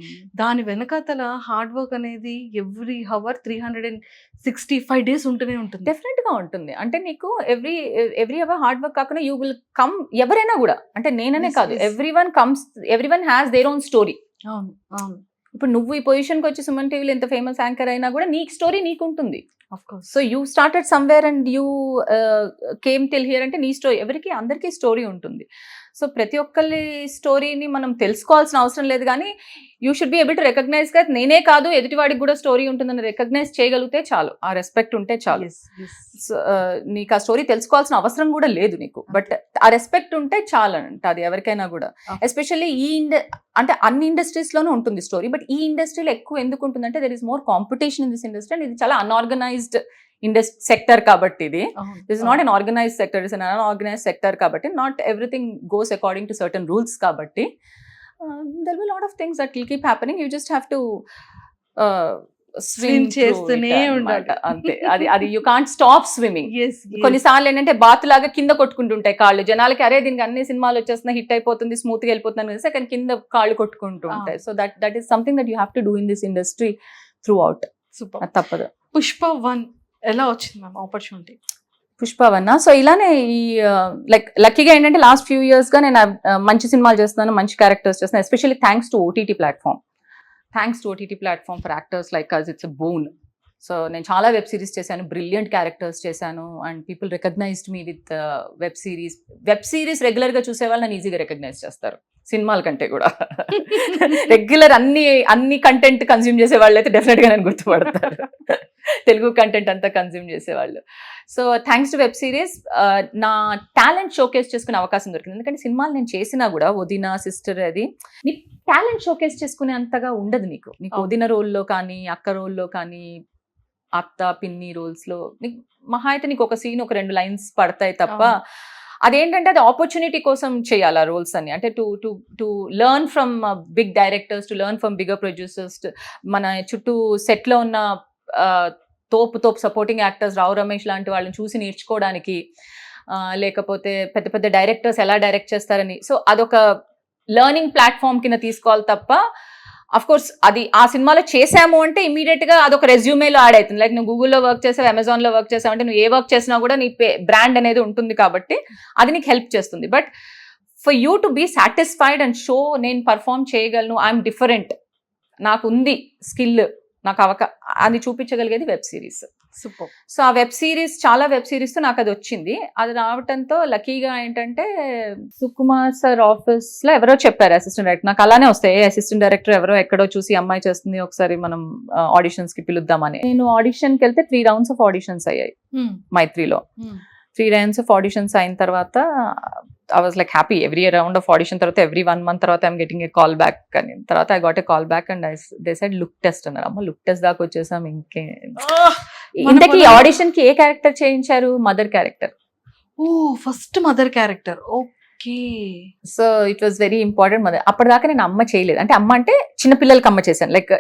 Speaker 2: దాని వెనకాతల హార్డ్ వర్క్ అనేది ఎవ్రీ హవర్ 365 days ఉంటూనే ఉంటుంది.
Speaker 3: డెఫినెట్ గా ఉంటుంది. అంటే నీకు ఎవ్రీ అవర్ హార్డ్ వర్క్ కాకుండా యూ విల్ కమ్. ఎవరైనా కూడా, అంటే నేననే కాదు, everyone has their own story.
Speaker 2: అవును అవును.
Speaker 3: ఇప్పుడు నువ్వు ఈ పొజిషన్ కి వచ్చి సుమన్ టీవీలో ఎంత ఫేమస్ యాంకర్ అయినా కూడా నీ స్టోరీ నీకు ఉంటుంది.
Speaker 2: Of course.
Speaker 3: So you started somewhere and you came till here అంటే నీ స్టోరీ, అందరికీ స్టోరీ ఉంటుంది. సో ప్రతి ఒక్కరి స్టోరీని మనం తెలుసుకోవాల్సిన అవసరం లేదు, కానీ you should be able to recognise గా నేనే కాదు ఎదుటివాడికి కూడా స్టోరీ ఉంటుందని రికగ్నైజ్ చేయగలిగితే చాలు, ఆ రెస్పెక్ట్ ఉంటే చాలు. నీకు ఆ స్టోరీ తెలుసుకోవాల్సిన అవసరం కూడా లేదు నీకు, బట్ ఆ రెస్పెక్ట్ ఉంటే చాలు అంట అది ఎవరికైనా కూడా. ఎస్పెషల్లీ అంటే అన్ని ఇండస్ట్రీస్ లోనూ ఉంటుంది స్టోరీ, బట్ ఈ ఇండస్ట్రీలో ఎక్కువ ఎందుకు ఉంటుందంటే there is more competition in this industry and ఇది చాలా అన్ఆర్గనైజ్డ్ సెక్టర్ కాబట్టి ఇది this is not an organized sector, it's an unorganized sector కాబట్టి not everything goes according to certain rules కాబట్టి there will be a lot of things that will keep happening. You just have to swim
Speaker 2: చేస్తూనే ఉండాలి
Speaker 3: అంతే. అది you can't stop swimming.
Speaker 2: Yes.
Speaker 3: కొన్నిసార్లు ఏంటంటే bath లాగా కింద కొట్టుకుంటుంటాయి కాళ్ళు, జనాలకి అరే దీనికి అన్ని సినిమాలు వచ్చేస్తున్నా హిట్ అయిపోతుంది స్మూత్ గా వెళ్ళిపోతున్నాను కదా, కానీ కింద కాళ్ళు కొట్టుకుంటూ ఉంటాయి. So that is something that you have to do in this industry through out.
Speaker 2: Super.
Speaker 3: అది తప్పదు.
Speaker 2: పుష్ప 1 ఎలా వచ్చింది మ్యామ్ ఆపర్చునిటీ?
Speaker 3: పుష్పవన్న. సో ఇలానే ఈ లైక్ లక్కీగా ఏంటంటే లాస్ట్ ఫ్యూ ఇయర్స్ గా నేను మంచి సినిమాలు చేస్తున్నాను, మంచి క్యారెక్టర్స్ చేస్తున్నాను, especially thanks to OTT platform for actors like us. It's a boon. So నేను చాలా వెబ్ సిరీస్ చేశాను, బ్రిలియంట్ క్యారెక్టర్స్ చేశాను and people recognised me with web series regular గా చూసే వాళ్ళు నన్ను ఈజీగా రికగ్నైజ్ చేస్తారు సినిమాల కంటే కూడా. రెగ్యులర్ అన్ని కంటెంట్ కన్స్యూమ్ చేసే వాళ్ళు అయితే డెఫినెట్ గా నేను గుర్తుపడతారు, తెలుగు కంటెంట్ అంతా కన్స్యూమ్ చేసేవాళ్ళు. So thanks to web series నా టాలెంట్ షోకేస్ చేసుకునే అవకాశం దొరికింది. ఎందుకంటే సినిమాలు నేను చేసినా కూడా వదిన, సిస్టర్, అది నీ టాలెంట్ షోకేస్ చేసుకునే అంతగా ఉండదు నీకు వదిన రోల్లో కానీ, అక్క రోల్లో కానీ, అత్త పిన్ని రోల్స్ లో నీకు మహా అయితే నీకు ఒక సీన్, ఒక 2 లైన్స్ పడతాయి తప్ప అదేంటంటే అది ఆపర్చునిటీ కోసం చేయాలి ఆ రోల్స్ అన్ని. అంటే to learn from big directors, to learn from bigger producers, మన చుట్టూ సెట్ లో ఉన్న తోపు సపోర్టింగ్ యాక్టర్స్, రావు రమేష్ లాంటి వాళ్ళని చూసి నేర్చుకోవడానికి, లేకపోతే పెద్ద పెద్ద డైరెక్టర్స్ ఎలా డైరెక్ట్ చేస్తారని. సో అదొక లెర్నింగ్ ప్లాట్ఫామ్ కింద తీసుకోవాలి తప్ప అఫ్ కోర్స్ అది ఆ సినిమాలో చేసాము అంటే ఇమీడియట్ గా అదొక రెజ్యూమేలో యాడ్ అవుతుంది. లైక్ నువ్వు గూగుల్లో వర్క్ చేసావు, అమెజాన్ లో వర్క్ చేసావు అంటే నువ్వు ఏ వర్క్ చేసినా కూడా నీ బ్రాండ్ అనేది ఉంటుంది కాబట్టి అది నీకు హెల్ప్ చేస్తుంది. But for you to be satisfied and show నేను పర్ఫామ్ చేయగలను, ఐఎమ్ డిఫరెంట్, నాకు ఉంది స్కిల్, నాకు అది చూపించగలిగేది వెబ్ సిరీస్.
Speaker 2: సూపర్.
Speaker 3: సో ఆ చాలా వెబ్ సిరీస్ తో నాకు అది వచ్చింది. అది రావటంతో లక్కీగా ఏంటంటే సుకుమార్ సార్ ఆఫీస్ లో ఎవరో చెప్పారు అసిస్టెంట్ డైరెక్టర్, నాకు అలానే వస్తాయి అసిస్టెంట్ డైరెక్టర్ ఎవరో ఎక్కడో చూసి అమ్మాయి చేస్తుంది ఒకసారి మనం ఆడిషన్స్ కి పిలుద్దామని. నేను ఆడిషన్ కి వెళ్తే 3 rounds ఆఫ్ ఆడిషన్స్ అయ్యాయి మైత్రిలో. 3 rounds ఆఫ్ ఆడిషన్స్ అయిన తర్వాత I was like happy. Every round of audition tarvata, every 1 month tarvata I'm getting a call back. And tarvata I got a call back and they said look test annaru. Amma look test daaka vachesam inke. Intaki audition ki A character చేయించారు? Mother character.
Speaker 2: First mother character. Okay.
Speaker 3: So it was very important mother. అప్పటిదాకా నేను అమ్మ చేయలేదు. అంటే అమ్మ అంటే చిన్న పిల్లలకి అమ్మ చేశాను, లైక్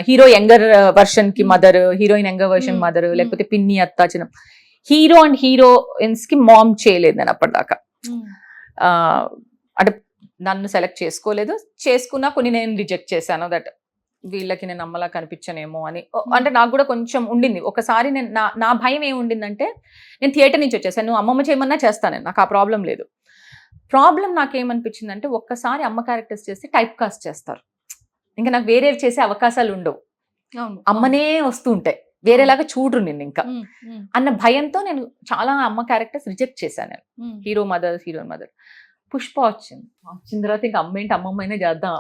Speaker 3: హీరో యంగర్ వర్షన్ కి mother, heroine younger version mother, లేకపోతే పిన్ని అత్త, చిన్న హీరో అండ్ హీరోయిన్స్ కి మామ్ చేయలేదు నేను అప్పటిదాకా. అంటే నన్ను సెలెక్ట్ చేసుకోలేదు, చేసుకున్నా కొన్ని నేను రిజెక్ట్ చేశాను. దట్ వీళ్ళకి నేను అమ్మలా కనిపించనేమో అని. అంటే నాకు కూడా కొంచెం ఉండింది ఒకసారి. నేను నా భయం ఏముండిందంటే, నేను థియేటర్ నుంచి వచ్చేసాను, నువ్వు అమ్మమ్మ చేయమన్నా చేస్తాను, నాకు ఆ ప్రాబ్లం లేదు. ప్రాబ్లం నాకేమనిపించిందంటే, ఒక్కసారి అమ్మ క్యారెక్టర్స్ చేస్తే టైప్ కాస్ట్ చేస్తారు, ఇంకా నాకు వేరే చేసే అవకాశాలు ఉండవు, అమ్మనే వస్తూ ఉంటాయి, వేరేలాగా చూడరు నిన్ను ఇంకా అన్న భయంతో నేను చాలా అమ్మ క్యారెక్టర్స్ రిజెక్ట్ చేశాను. నేను హీరోయిన్ మదర్. పుష్ప వచ్చిన తర్వాత ఇంకా అమ్మ ఏంటి అమ్మమ్మైనా చేద్దాం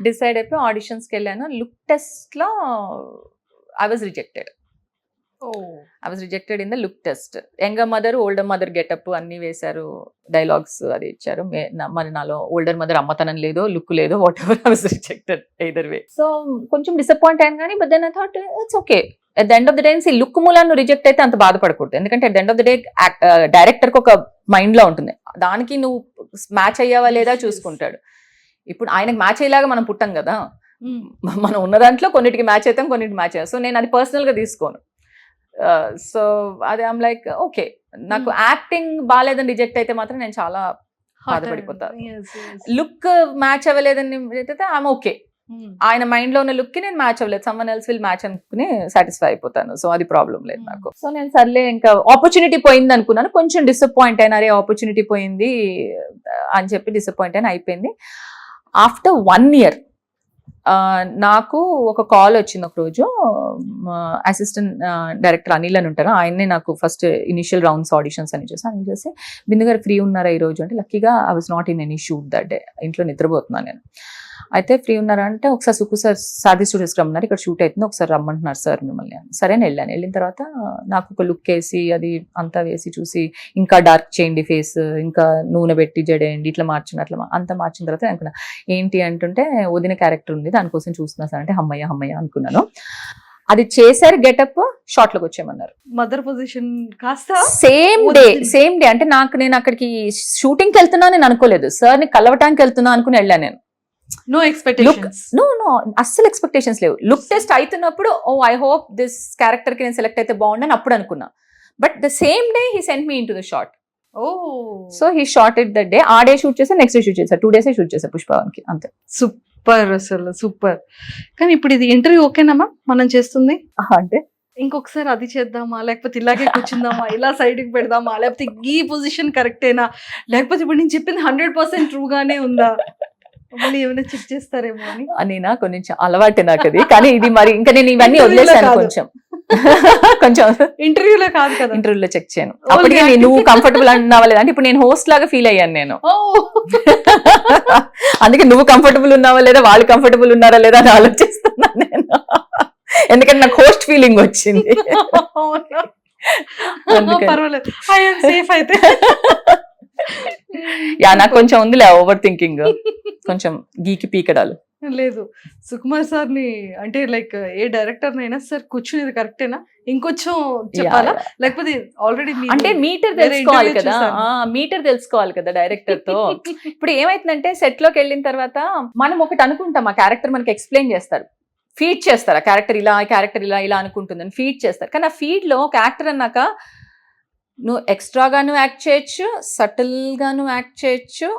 Speaker 3: డిసైడ్ అయిపోయి ఆడిషన్స్కి వెళ్ళాను. లుక్ టెస్ట్ లో I was rejected in the look test. Younger mother, older mother getup అన్ని వేశారు, డైలాగ్స్ అది ఇచ్చారు. మరి నాలో ఓల్డర్ మదర్ అమ్మతనం లేదో, లుక్ లేదో, whatever, I was rejected either way. So కొంచెం డిసప్పాయింట్ అయ్యాను, కానీ but then I thought it's okay. At the end of the day look మూలాన్ని రిజెక్ట్ అయితే అంత బాధపడకూడదు, ఎందుకంటే at the end of the day director కి ఒక మైండ్ లో ఉంటుంది, దానికి నువ్వు మ్యాచ్ అయ్యావా లేదా చూసుకుంటాడు. ఇప్పుడు ఆయనకు మ్యాచ్ అయ్యేలాగా మనం పుట్టాం కదా, మనం ఉన్న దాంట్లో కొన్నిటికి మ్యాచ్ అవుతాం, కొన్నిటికి మ్యాచ్ అయ్యాం. సో నేను అది పర్సనల్ గా తీసుకోను. సో అది ఐమ్ లైక్ ఓకే, నాకు యాక్టింగ్ బాగాలేదని రిజెక్ట్ అయితే మాత్రం నేను చాలా బాధపడిపోతాను. లుక్ మ్యాచ్ అవ్వలేదని అయితే ఐఎమ్ ఓకే, ఆయన మైండ్ లో ఉన్న లుక్ కి నేను మ్యాచ్ అవ్వలేదు, సమ్వన్ ఎల్స్ విల్ మ్యాచ్ అనుకుని సాటిస్ఫై అయిపోతాను. సో అది ప్రాబ్లం లేదు నాకు. సో నేను సర్లే ఇంకా ఆపర్చునిటీ పోయింది అనుకున్నాను, కొంచెం డిసప్పాయింట్ అయినా, అరే ఆపర్చునిటీ పోయింది అని చెప్పి డిసప్పాయింట్ అయినా అయిపోయింది. ఆఫ్టర్ 1 year నాకు ఒక కాల్ వచ్చింది ఒక రోజు. అసిస్టెంట్ డైరెక్టర్ అనిల్ అని ఉంటారు, ఆయన్నే నాకు ఫస్ట్ ఇనిషియల్ రౌండ్స్ ఆడిషన్స్ అని చేసి బిందు గారు ఫ్రీ ఉన్నారా ఈ రోజు అంటే, లక్కీగా I was not in any shoot that day, ఇంట్లో నిద్రపోతున్నాను నేను. అయితే ఫ్రీ ఉన్నారా అంటే, ఒకసారి సుక్కు సార్ సాది స్టూడియోస్కి రమ్మన్నారు, ఇక్కడ షూట్ అవుతుంది ఒకసారి రమ్మంటున్నారు సార్ మిమ్మల్ని అని. సరే అని వెళ్ళిన తర్వాత నాకు ఒక లుక్ వేసి అది అంతా వేసి చూసి, ఇంకా డార్క్ చేయండి ఫేస్, ఇంకా నూనె పెట్టి జడేయండి, ఇట్లా మార్చండి అట్లా అంతా మార్చిన తర్వాత అనుకున్నా ఏంటి అంటుంటే, వదిన క్యారెక్టర్ ఉంది దానికోసం చూస్తున్నా సార్ అంటే, హమ్మయ్య అనుకున్నాను. అది చేశారు, గెటప్ షార్ట్ లోకి వచ్చేయమన్నారు.
Speaker 2: మదర్ పొజిషన్ కాస్త
Speaker 3: సేమ్ డే అంటే నేను అక్కడికి షూటింగ్ కి వెళ్తున్నా నేను అనుకోలేదు, సార్ ని కలవటానికి వెళ్తున్నా అనుకుని వెళ్ళాను నేను.
Speaker 2: నో ఎక్స్పెక్టేషన్స్,
Speaker 3: నో అస్సలు ఎక్స్పెక్టేషన్స్ లేవు. లుక్ టెస్ట్ అవుతున్నప్పుడు ఐ హోప్ దిస్ క్యారెక్టర్ కి నేను సెలెక్ట్ అయితే బాగుండని అప్పుడు అనుకున్నా. But the same day he sent me in to the shot. So he shot it that day. ఆ డే షూట్ చేసా, నెక్స్ట్ డే షూట్ చేసా, 2 days షూట్ చేసా పుష్పవన్కి, అంతే.
Speaker 2: సూపర్, అసలు సూపర్. కానీ ఇప్పుడు ఇది ఇంటర్వ్యూ ఓకేనమ్మా మనం చేస్తుంది
Speaker 3: అంటే,
Speaker 2: ఇంకొకసారి అది చేద్దామా, లేకపోతే ఇలాగే కూర్చుందామా, ఇలా సైడ్ కి పెడదామా, లేకపోతే ఈ పొజిషన్ కరెక్టేనా, లేకపోతే ఇప్పుడు నేను చెప్పింది 100% ట్రూగానే ఉందా, మళ్ళీ ఏమైనా చెక్ చేస్తారేమో అని.
Speaker 3: నేనా కొంచెం అలవాటే నాకు అది, కానీ ఇది మరి ఇంకా నేను ఇవన్నీ వదిలేసాను కొంచెం
Speaker 2: ఇంటర్వ్యూలో కాదు కదా,
Speaker 3: ఇంటర్వ్యూలో చెక్ చేయను. అప్పటికే నువ్వు కంఫర్టబుల్ అన్నావా లేదా అంటే, ఇప్పుడు నేను హోస్ట్ లాగా ఫీల్ అయ్యాను నేను. అందుకే నువ్వు కంఫర్టబుల్ ఉన్నావా లేదా, వాళ్ళు కంఫర్టబుల్ ఉన్నారా లేదా అని ఆలోచిస్తున్నాను నేను, ఎందుకంటే నాకు హోస్ట్ ఫీలింగ్ వచ్చింది.
Speaker 2: పర్వాలేదు, ఐఎమ్ సేఫ్ అయితే.
Speaker 3: నాకు కొంచెం ఉందిలే ఓవర్ థింకింగ్, కొంచెం గీకి పీకడాలు.
Speaker 2: లేదు, సుకుమార్ సార్ ని అంటే లైక్ ఏ డైరెక్టర్ నైనా సార్ కూర్చునేది కరెక్టేనా, ఇంకొంచెం చెప్పాలా, లేకపోతే ఆల్రెడీ
Speaker 3: అంటే మీటర్ తెలుసుకోవాలి కదా, మీటర్ తెలుసుకోవాలి కదా డైరెక్టర్ తో. ఇప్పుడు ఏమైతుందంటే, సెట్ లోకి వెళ్ళిన తర్వాత మనం ఒకటి అనుకుంటాం, ఆ క్యారెక్టర్ మనకి ఎక్స్ప్లెయిన్ చేస్తారు, ఫీడ్ చేస్తారు, ఆ క్యారెక్టర్ ఇలా అనుకుంటుందని ఫీడ్ చేస్తారు. కానీ ఆ ఫీడ్ లో ఒక యాక్టర్ అన్నాక నువ్వు ఎక్స్ట్రాగాను యాక్ట్ చేయొచ్చు, సటిల్ గాను యాక్ట్ చేయొచ్చు,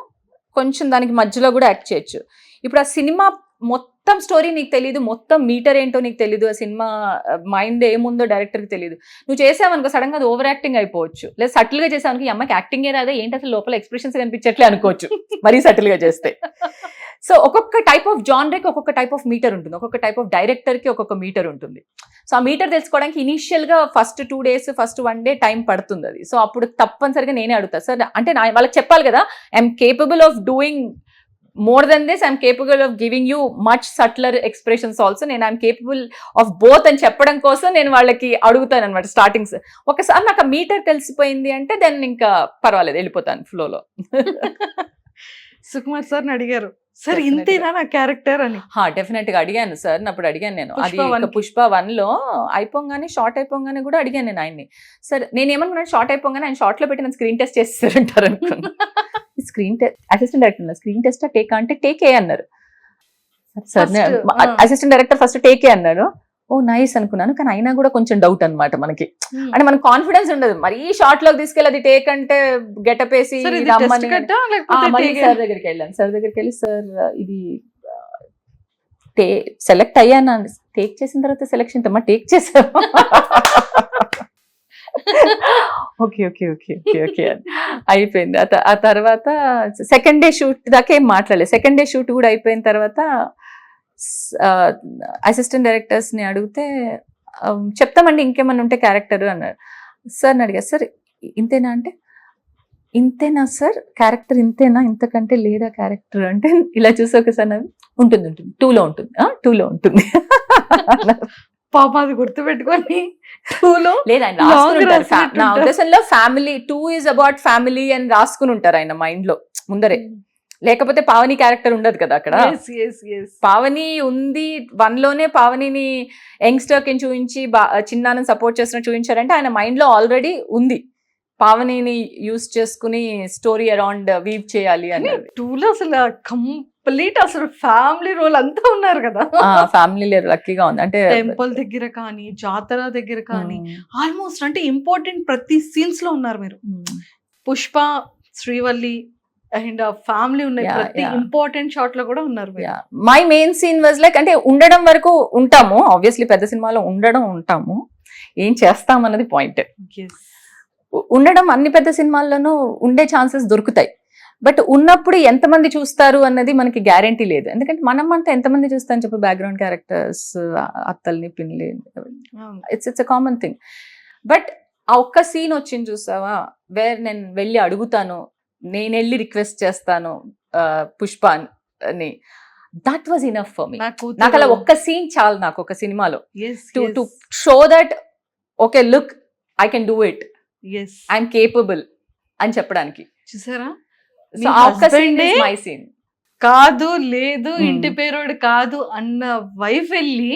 Speaker 3: కొంచెం దానికి మధ్యలో కూడా యాక్ట్ చేయొచ్చు. ఇప్పుడు ఆ సినిమా మొత్తం స్టోరీ నీకు తెలియదు, మొత్తం మీటర్ ఏంటో నీకు తెలియదు, ఆ సినిమా మైండ్ ఏముందో డైరెక్టర్కి తెలియదు. నువ్వు చేసావనుకో సడన్ గా అది ఓవర్ యాక్టింగ్ అయిపోవచ్చు, లేదా సటిల్ గా చేసావనుకో ఈ అమ్మాయికి యాక్టింగే రాదా ఏంటి అసలు లోపల ఎక్స్ప్రెషన్స్ కనిపించట్లే అనుకోవచ్చు మరీ సటిల్ గా చేస్తే. సో ఒక్కొక్క టైప్ ఆఫ్ జానర్కి ఒక్కొక్క టైప్ ఆఫ్ మీటర్ ఉంటుంది, ఒక్కొక్క టైప్ ఆఫ్ డైరెక్టర్కి ఒక్కొక్క మీటర్ ఉంటుంది. సో ఆ మీటర్ తెలుసుకోవడానికి ఇనీషియల్ గా first 2 days, first 1 day time పడుతుంది అది. సో అప్పుడు తప్పనిసరిగా నేనే అడుగుతా, సార్ అంటే వాళ్ళకి చెప్పాలి కదా, I'm capable of doing more than this, I'm capable of giving you much subtler expressions also. నేను ఐఎమ్ కేపబుల్ ఆఫ్ బోత్ అని చెప్పడం కోసం నేను వాళ్ళకి అడుగుతాను అనమాట స్టార్టింగ్స్. ఒకసారి నాకు ఆ మీటర్ తెలిసిపోయింది అంటే దెన్ ఇంకా పర్వాలేదు, వెళ్ళిపోతాను ఫ్లోలో.
Speaker 2: సుకుమార్ సార్ అడిగారు, సార్ ఇంతేనా నా క్యారెక్టర్ అని?
Speaker 3: డెఫినెట్ గా అడిగాను సార్, అప్పుడు అడిగాను నేను. అది పుష్ప 1 లో అయిపోగానే, షార్ట్ అయిపోగానే కూడా అడిగాను నేను ఆయన్ని. సార్ నేను ఏమనుకున్నాను, షార్ట్ అయిపోగానే ఆయన షార్ట్ లో పెట్టి నన్ను స్క్రీన్ టెస్ట్ చేస్తారంటారు అనుకున్నా. Screen test assistant director screen test take అంటే టేక్ ఏ అన్నారు sir. Assistant director first take a అన్నాడు. ఓ నైస్ అనుకున్నాను, కానీ అయినా కూడా కొంచెం డౌట్ అనమాట మనకి. అంటే మనకు కాన్ఫిడెన్స్ ఉండదు, మరీ షార్ట్ లోకి తీసుకెళ్ళి అది టేక్ అంటే గెటప్ వేసి మళ్ళీ సార్ దగ్గరికి వెళ్ళాను. సార్ దగ్గరికి వెళ్ళి, సార్ ఇది సెలెక్ట్ అయ్యాను, టేక్ చేసిన తర్వాత సెలెక్షన్ టేక్ చేసాము. Okay okay okay okay okay అయిపోయింది. ఆ తర్వాత సెకండ్ డే షూట్ దాకా ఏం మాట్లాడలేదు. సెకండ్ డే షూట్ కూడా అయిపోయిన తర్వాత అసిస్టెంట్ డైరెక్టర్స్ ని అడిగితే, చెప్తామండి ఇంకేమన్నా ఉంటే క్యారెక్టర్ అన్నారు. సార్ అడిగా, సార్ ఇంతేనా అంటే, ఇంతేనా సార్ క్యారెక్టర్, ఇంతేనా, ఇంతకంటే లేదా క్యారెక్టర్ అంటే, ఇలా చూసి ఒకసారి ఉంటుంది 2లో ఉంటుంది, 2లో ఉంటుంది.
Speaker 2: పాప అది గుర్తుపెట్టుకొని 2లో
Speaker 3: లేదు ఆయన రాసుకుంటారు. నా ఉద్దేశంలో ఫ్యామిలీ 2 is about family అని రాసుకుని ఉంటారు ఆయన మైండ్ లో ముందరే. లేకపోతే పావని క్యారెక్టర్ ఉండదు కదా అక్కడ. పావని ఉంది 1లోనే, పావనిని యంగ్స్టర్ కి చూపించి చిన్నాన్ని సపోర్ట్ చేస్తున్న చూపించారంటే ఆయన మైండ్ లో ఆల్రెడీ ఉంది, పావనిని యూజ్ చేసుకుని స్టోరీ అరౌండ్ వీవ్ చేయాలి అని.
Speaker 2: 2లో అసలు కంప్లీట్ అసలు ఫ్యామిలీ రోల్ అంతా ఉన్నారు కదా.
Speaker 3: ఫ్యామిలీ లక్కీగా ఉంది, అంటే
Speaker 2: టెంపుల్ దగ్గర కానీ, జాతర దగ్గర కానీ, ఆల్మోస్ట్ అంటే ఇంపార్టెంట్ ప్రతి సీన్స్ లో ఉన్నారు మీరు. పుష్ప, శ్రీవల్లి అండ్ ఫ్యామిలీ ఉన్నాయి, ప్రతి ఇంపార్టెంట్ షాట్ లో కూడా ఉన్నారు.
Speaker 3: My main scene was like, అంటే ఉండడం వరకు ఉంటాము, ఆబ్వియస్లీ పెద్ద సినిమాలో ఉంటాము, ఏం చేస్తాం అన్నది పాయింట్. ఉండడం అన్ని పెద్ద సినిమాల్లోనూ ఉండే ఛాన్సెస్ దొరుకుతాయి, బట్ ఉన్నప్పుడు ఎంతమంది చూస్తారు అన్నది మనకి గ్యారంటీ లేదు, ఎందుకంటే మనం అంతా ఎంతమంది చూస్తామని చెప్పి బ్యాక్గ్రౌండ్ క్యారెక్టర్స్, అత్తల్ని పిన్ని, it's a common thing. But ఆ ఒక్క సీన్ వచ్చింది చూసావా, వేర్ నేను వెళ్ళి అడుగుతాను, నేను వెళ్ళి రిక్వెస్ట్ చేస్తాను పుష్ప అని, that was enough for me. నాకు అలా ఒక్క సీన్ చాలు నాకు ఒక సినిమాలో, to show that okay look I can do it, I'm capable అని చెప్పడానికి.
Speaker 2: చూసారా,
Speaker 3: సో ఆ ఒక్క సీన్ ఇస్ మై సీన్.
Speaker 2: కాదు లేదు ఇంటి పేరోడు కాదు అన్న వైఫ్ వెళ్ళి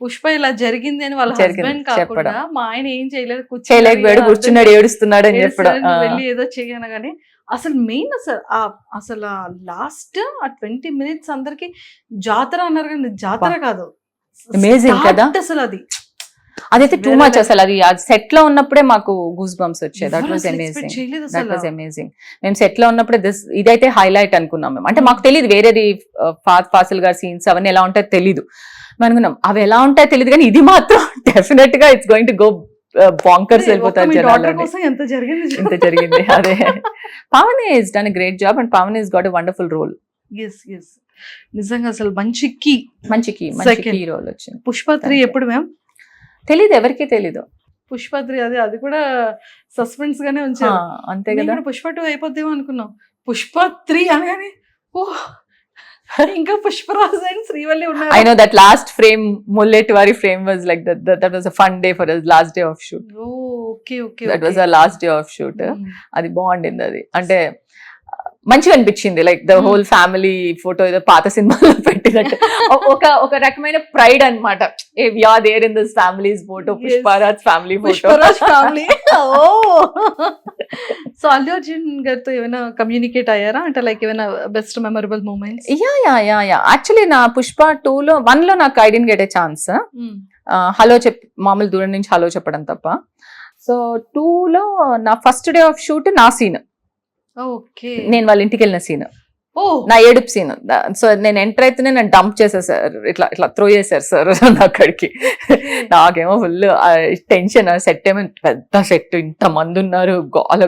Speaker 2: పుష్ప ఇలా జరిగింది అని వాళ్ళ హస్బెండ్ కాకుండా మా ఆయన ఏం
Speaker 3: చేయలేకపోయాడు, కూర్చున్నాడు ఏడుస్తున్నాడు అని చెప్పడం,
Speaker 2: వెళ్ళి ఏదో చేయను కానీ అసలు మెయిన్ అసలు లాస్ట్ ఆ 20 minutes అందరికి జాతర అన్నారు కానీ జాతర కాదు,
Speaker 3: అమేజింగ్ కదా
Speaker 2: అసలు అది
Speaker 3: అదైతే టూ మచ్. అసలు అది సెట్ లో ఉన్నప్పుడే మాకు గూస్ బంప్స్ వచ్చాయి. That was amazing. మేము సెట్ లో ఉన్నప్పుడే ఇదైతే హైలైట్ అనుకున్నాం మేము. అంటే మాకు తెలియదు వేరేది ఫాసిల్ గారి సీన్స్ అవన్నీ ఎలా ఉంటాయో తెలీదు అనుకున్నాం, అవి ఎలా ఉంటాయో తెలియదు కానీ ఇది మాత్రం డెఫినెట్ గా it's going to go bonkers వెళ్ళిపోతారు జనాలు.
Speaker 2: ఎంత
Speaker 3: జరిగింది అదే. Pavani is done a great job and Pavani is got a wonderful role.
Speaker 2: నిజంగా అసలు మంచి కీ
Speaker 3: రోల్ వచ్చింది.
Speaker 2: పుష్ప 3 ఎప్పుడు మ్యామ్?
Speaker 3: తెలీదు, ఎవరికి తెలీదు.
Speaker 2: పుష్ప 3 అది కూడా సస్పెన్స్ గానే ఉంచారు.
Speaker 3: అంతే కదా.
Speaker 2: పుష్ప 2 అయిపోద్దేమో అనుకున్నాం, పుష్ప 3 అనగానే ఓహ్ ఇంకా పుష్పరాజ్ అండ్ శ్రీవల్లి ఉన్నారు.
Speaker 3: I know that last frame, Mullet Wari frame was like that was a fun day for us, last day of shoot.
Speaker 2: Okay.
Speaker 3: That was our last day of shoot. అది బాగుండింది. అది అంటే మంచిగా అనిపించింది, like the whole family photo ఏదో పాత సినిమాలో పెట్టినట్టు ఒక రకమైన ప్రైడ్ అనమాట. We are there in this families photo, Pushparaj family photo.
Speaker 2: So Allu Arjun గారితో ఏమైనా కమ్యూనికేట్ అయ్యారా అంటే లైక్ ఏమైనా best memorable moments?
Speaker 3: Yeah actually నా పుష్ప 2లో 1లో నాకు I didn't get a chance. Hello మామూలు దూరం నుంచి హలో చెప్పడం తప్ప. సో 2లో నా ఫస్ట్ డే ఆఫ్ షూట్ నా సీన్, నేను వాళ్ళ ఇంటికి వెళ్ళిన సీన్, నా ఏడుపు సీన్. సో నేను ఎంటర్ అయితేనే నన్ను డంప్ చేసేసారు, ఇట్లా త్రో చేశారు సార్ అక్కడికి. నాకేమో ఫుల్ టెన్షన్. సెట్ ఏమో పెద్ద సెట్, ఇంత మంది ఉన్నారు,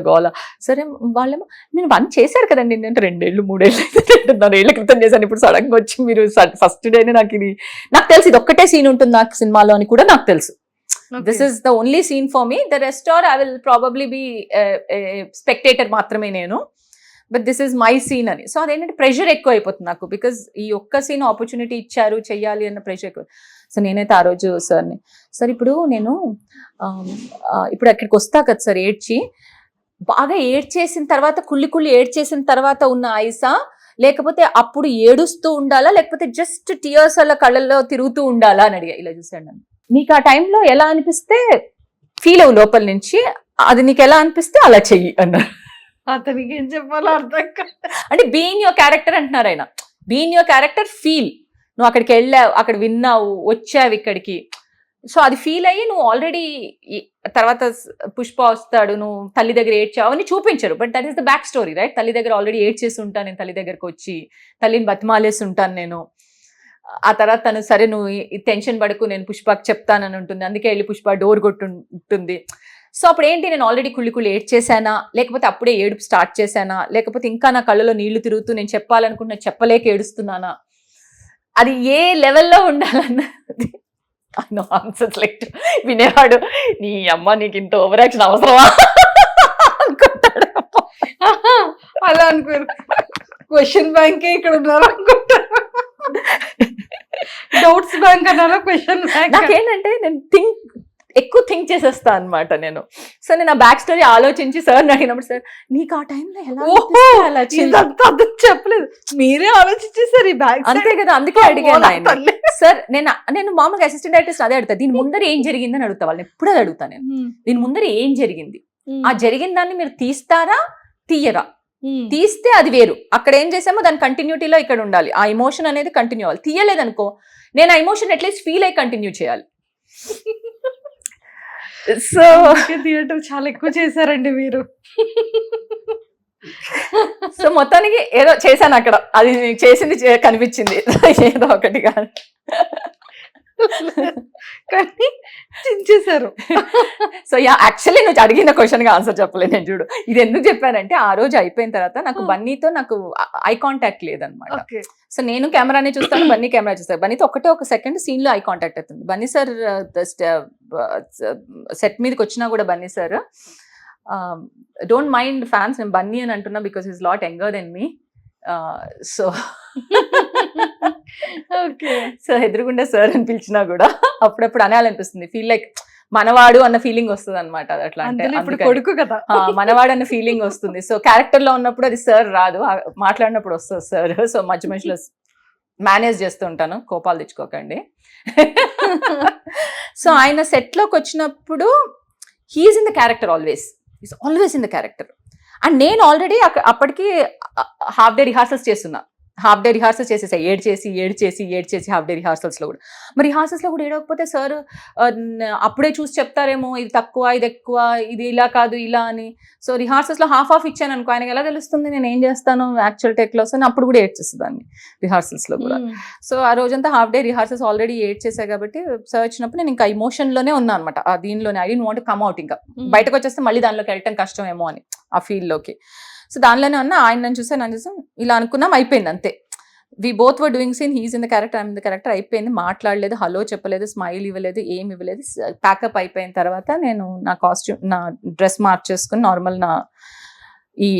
Speaker 3: గోల. సరే వాళ్ళేమో నేను 1 చేశారు కదండి, నేను 2 ఏళ్ళు 3 ఏళ్ళు అయితే 4 ఏళ్ల క్రితం చేశాను, ఇప్పుడు సడన్ గా వచ్చి మీరు ఫస్ట్ డేనే నాకు తెలుసు ఇది ఒక్కటే సీన్ ఉంటుంది నాకు సినిమాలో అని కూడా నాకు తెలుసు. This is the only scene for me. The rest or I will probably be a spectator మాత్రమే నేను, but this is my scene అని. సో అదేంటంటే ప్రెషర్ ఎక్కువ అయిపోతుంది నాకు, బికాజ్ ఈ ఒక్క సీన్ ఆపర్చునిటీ ఇచ్చారు చెయ్యాలి అన్న ప్రెషర్ ఎక్కువ. సో నేనైతే ఆ రోజు సార్ని, సార్ ఇప్పుడు నేను ఇప్పుడు అక్కడికి వస్తా కదా సార్, ఏడ్చి బాగా ఏడ్చేసిన తర్వాత కుళ్ళి ఏడ్చేసిన తర్వాత ఉన్న ఐసా, లేకపోతే అప్పుడు ఏడుస్తూ ఉండాలా, లేకపోతే జస్ట్ టీయర్స్ అలా కళ్ళల్లో తిరుగుతూ ఉండాలా అని అడిగా. ఇలా చూసాడు నన్ను, నీకు ఆ టైంలో ఎలా అనిపిస్తే ఫీల్ అవ్వు లోపల నుంచి, అది నీకు ఎలా అనిపిస్తే అలా చెయ్యి అన్నారు.
Speaker 2: అతనికి ఏం చెప్పాలో అర్థం కాదు.
Speaker 3: అంటే బీయింగ్ యువర్ క్యారెక్టర్ అంటున్నారు ఆయన, బీయింగ్ యువర్ క్యారెక్టర్ ఫీల్. నువ్వు అక్కడికి వెళ్ళావు, అక్కడ విన్నావు, వచ్చావు ఇక్కడికి, సో అది ఫీల్ అయ్యి నువ్వు ఆల్రెడీ తర్వాత పుష్ప వస్తాడు, నువ్వు తల్లి దగ్గర ఏడ్చావు అని చూపించరు, but that is the back story right. తల్లి దగ్గర ఆల్రెడీ ఏడ్చేసి ఉంటాను నేను, తల్లి దగ్గరకు వచ్చి తల్లిని బతిమాలేసి ఉంటాను నేను. ఆ తర్వాత తను సరే నువ్వు టెన్షన్ పడకు నేను పుష్పకి చెప్తానని ఉంటుంది, అందుకే వెళ్ళి పుష్ప డోర్ కొట్టుంటుంది. సో అప్పుడు ఏంటి, నేను ఆల్రెడీ కుళ్ళి ఏడ్చేసానా, లేకపోతే అప్పుడే ఏడుపు స్టార్ట్ చేశానా, లేకపోతే ఇంకా నా కళ్ళలో నీళ్లు తిరుగుతూ నేను చెప్పాలనుకుంటున్నా చెప్పలేక ఏడుస్తున్నానా, అది ఏ లెవెల్లో ఉండాలన్నది ఆన్సర్స్ లైక్ వినేవాడు, నీ అమ్మ నీకు ఇంత ఓవర్ యాక్షన్ అవసరమా అనుకుంటాడు.
Speaker 2: అలా అనుకోరు, క్వశ్చన్ బ్యాంకే ఇక్కడ ఉన్నారు అనుకుంటారు, డౌట్స్ బ్యాంక్ అన్నారా క్వశ్చన్ బ్యాంక్.
Speaker 3: నాకేంటంటే నేను ఎక్కువ థింక్ చేసేస్తా అనమాట నేను. సో నేను ఆ బ్యాక్ స్టోరీ ఆలోచించి సార్ అడిగినప్పుడు, సార్ నీకు ఆ టైంలో ఎలా
Speaker 2: చెప్పలేదు, మీరే ఆలోచించేసారు ఈ బ్యాగ్.
Speaker 3: అంతే కదా, అందుకే అడిగాను ఆయన. సార్ నేను మామూలుగా అసిస్టెంట్ డైరెక్టర్స్ అదే అడుగుతా, దీని ముందర ఏం జరిగిందని అడుగుతా వాళ్ళని, ఎప్పుడు అది అడుగుతా నేను. దీని ముందర ఏం జరిగింది, ఆ జరిగిన దాన్ని మీరు తీస్తారా తీయరా, తీస్తే అది వేరు, అక్కడ ఏం చేసామో దాని కంటిన్యూటీలో ఇక్కడ ఉండాలి, ఆ ఎమోషన్ అనేది కంటిన్యూ అవ్వాలి. తీయలేదనుకో నేను ఆ ఎమోషన్ అట్లీస్ట్ ఫీల్ అయ్యి కంటిన్యూ చేయాలి. సో
Speaker 2: థియేటర్ చాలా ఎక్కువ చేశారండి మీరు.
Speaker 3: సో మొత్తానికి ఏదో చేశాను అక్కడ, అది చేసింది కనిపించింది ఏదో ఒకటి కాదు.
Speaker 2: కానీ చించేశారు.
Speaker 3: సో యాక్చువల్లీ నువ్వు అడిగిన క్వశ్చన్కి ఆన్సర్ చెప్పలేదు నేను. చూడు ఇది ఎందుకు చెప్పానంటే ఆ రోజు అయిపోయిన తర్వాత నాకు బన్నీతో నాకు ఐ కాంటాక్ట్ లేదనమాట.
Speaker 2: ఓకే.
Speaker 3: సో నేను కెమెరానే చూస్తాను, బన్నీ కెమెరా చూస్తాను. బన్నీతో ఒక సెకండ్ సీన్ లో ఐ కాంటాక్ట్ అవుతుంది. బన్నీ సార్ సెట్ మీదకి వచ్చినా కూడా Bunny sir don't mind fans, నేను బన్నీ అని అంటున్నా because is lot younger than me. So
Speaker 2: okay.
Speaker 3: So ఎదురుగుండా సార్ అని పిలిచినా కూడా అప్పుడప్పుడు అనాలనిపిస్తుంది, ఫీల్ లైక్ మనవాడు అన్న ఫీలింగ్ వస్తుంది అనమాట. అట్లా అంటే
Speaker 2: అందులో ఇప్పుడు
Speaker 3: అందుకని.
Speaker 2: కొడుకు కదా.
Speaker 3: మనవాడు అన్న ఫీలింగ్ వస్తుంది. సో క్యారెక్టర్ లో ఉన్నప్పుడు అది సార్ రాదు, మాట్లాడినప్పుడు వస్తుంది సార్. సో మధ్య మధ్యలో మేనేజ్ చేస్తూ ఉంటాను, కోపాలు తెచ్చుకోకండి. సో ఆయన సెట్ లోకి వచ్చినప్పుడు he's in the character, always in the character. And నేను ఆల్రెడీ అప్పటికి హాఫ్ డే రిహార్సల్స్ చేస్తున్నా. హాఫ్ డే రిహార్సల్స్ చేసేసా, ఏడ్చేసి హాఫ్ డే రిహార్సల్స్ లో కూడా. మరి రిహార్సల్స్ లో కూడా ఏడవకపోతే సార్ అప్పుడే చూసి చెప్తారేమో ఇది తక్కువ ఇది ఎక్కువ, ఇది ఇలా కాదు ఇలా అని. సో రిహార్సల్స్ లో హాఫ్ ఇచ్చాను అనుకో, ఆయనకి ఎలా తెలుస్తుంది నేను ఏం చేస్తాను యాక్చువల్ టెక్ లో. సో అప్పుడు కూడా ఏడ్చేస్తుందాన్ని రిహార్సల్స్ లో కూడా. సో ఆ రోజంతా హాఫ్ డే రిహార్సల్స్ ఆల్రెడీ ఏడ్చేసా కాబట్టి సార్ వచ్చినప్పుడు నేను ఇంకా ఇమోషన్ లోనే ఉన్నా అనమాట. దీనిలోనే I don't want to come out. ఇంకా బయటకు వచ్చేస్తే మళ్ళీ దానిలోకి వెళ్ళటం కష్టమేమో అని ఆ ఫీల్ లోకి. సో దానిలోనే ఉన్నా. ఆయన నన్ను చూసాను ఇలా అనుకున్నాం, అయిపోయింది అంతే. We both were doing scene, he's in the character, I'm in the character. అయిపోయింది, మాట్లాడలేదు, హలో చెప్పలేదు, స్మైల్ ఇవ్వలేదు, ఏమి ఇవ్వలేదు. ప్యాకప్ అయిపోయిన తర్వాత నేను నా కాస్ట్యూమ్, నా డ్రెస్ మార్చేసుకుని నార్మల్ నా ఈ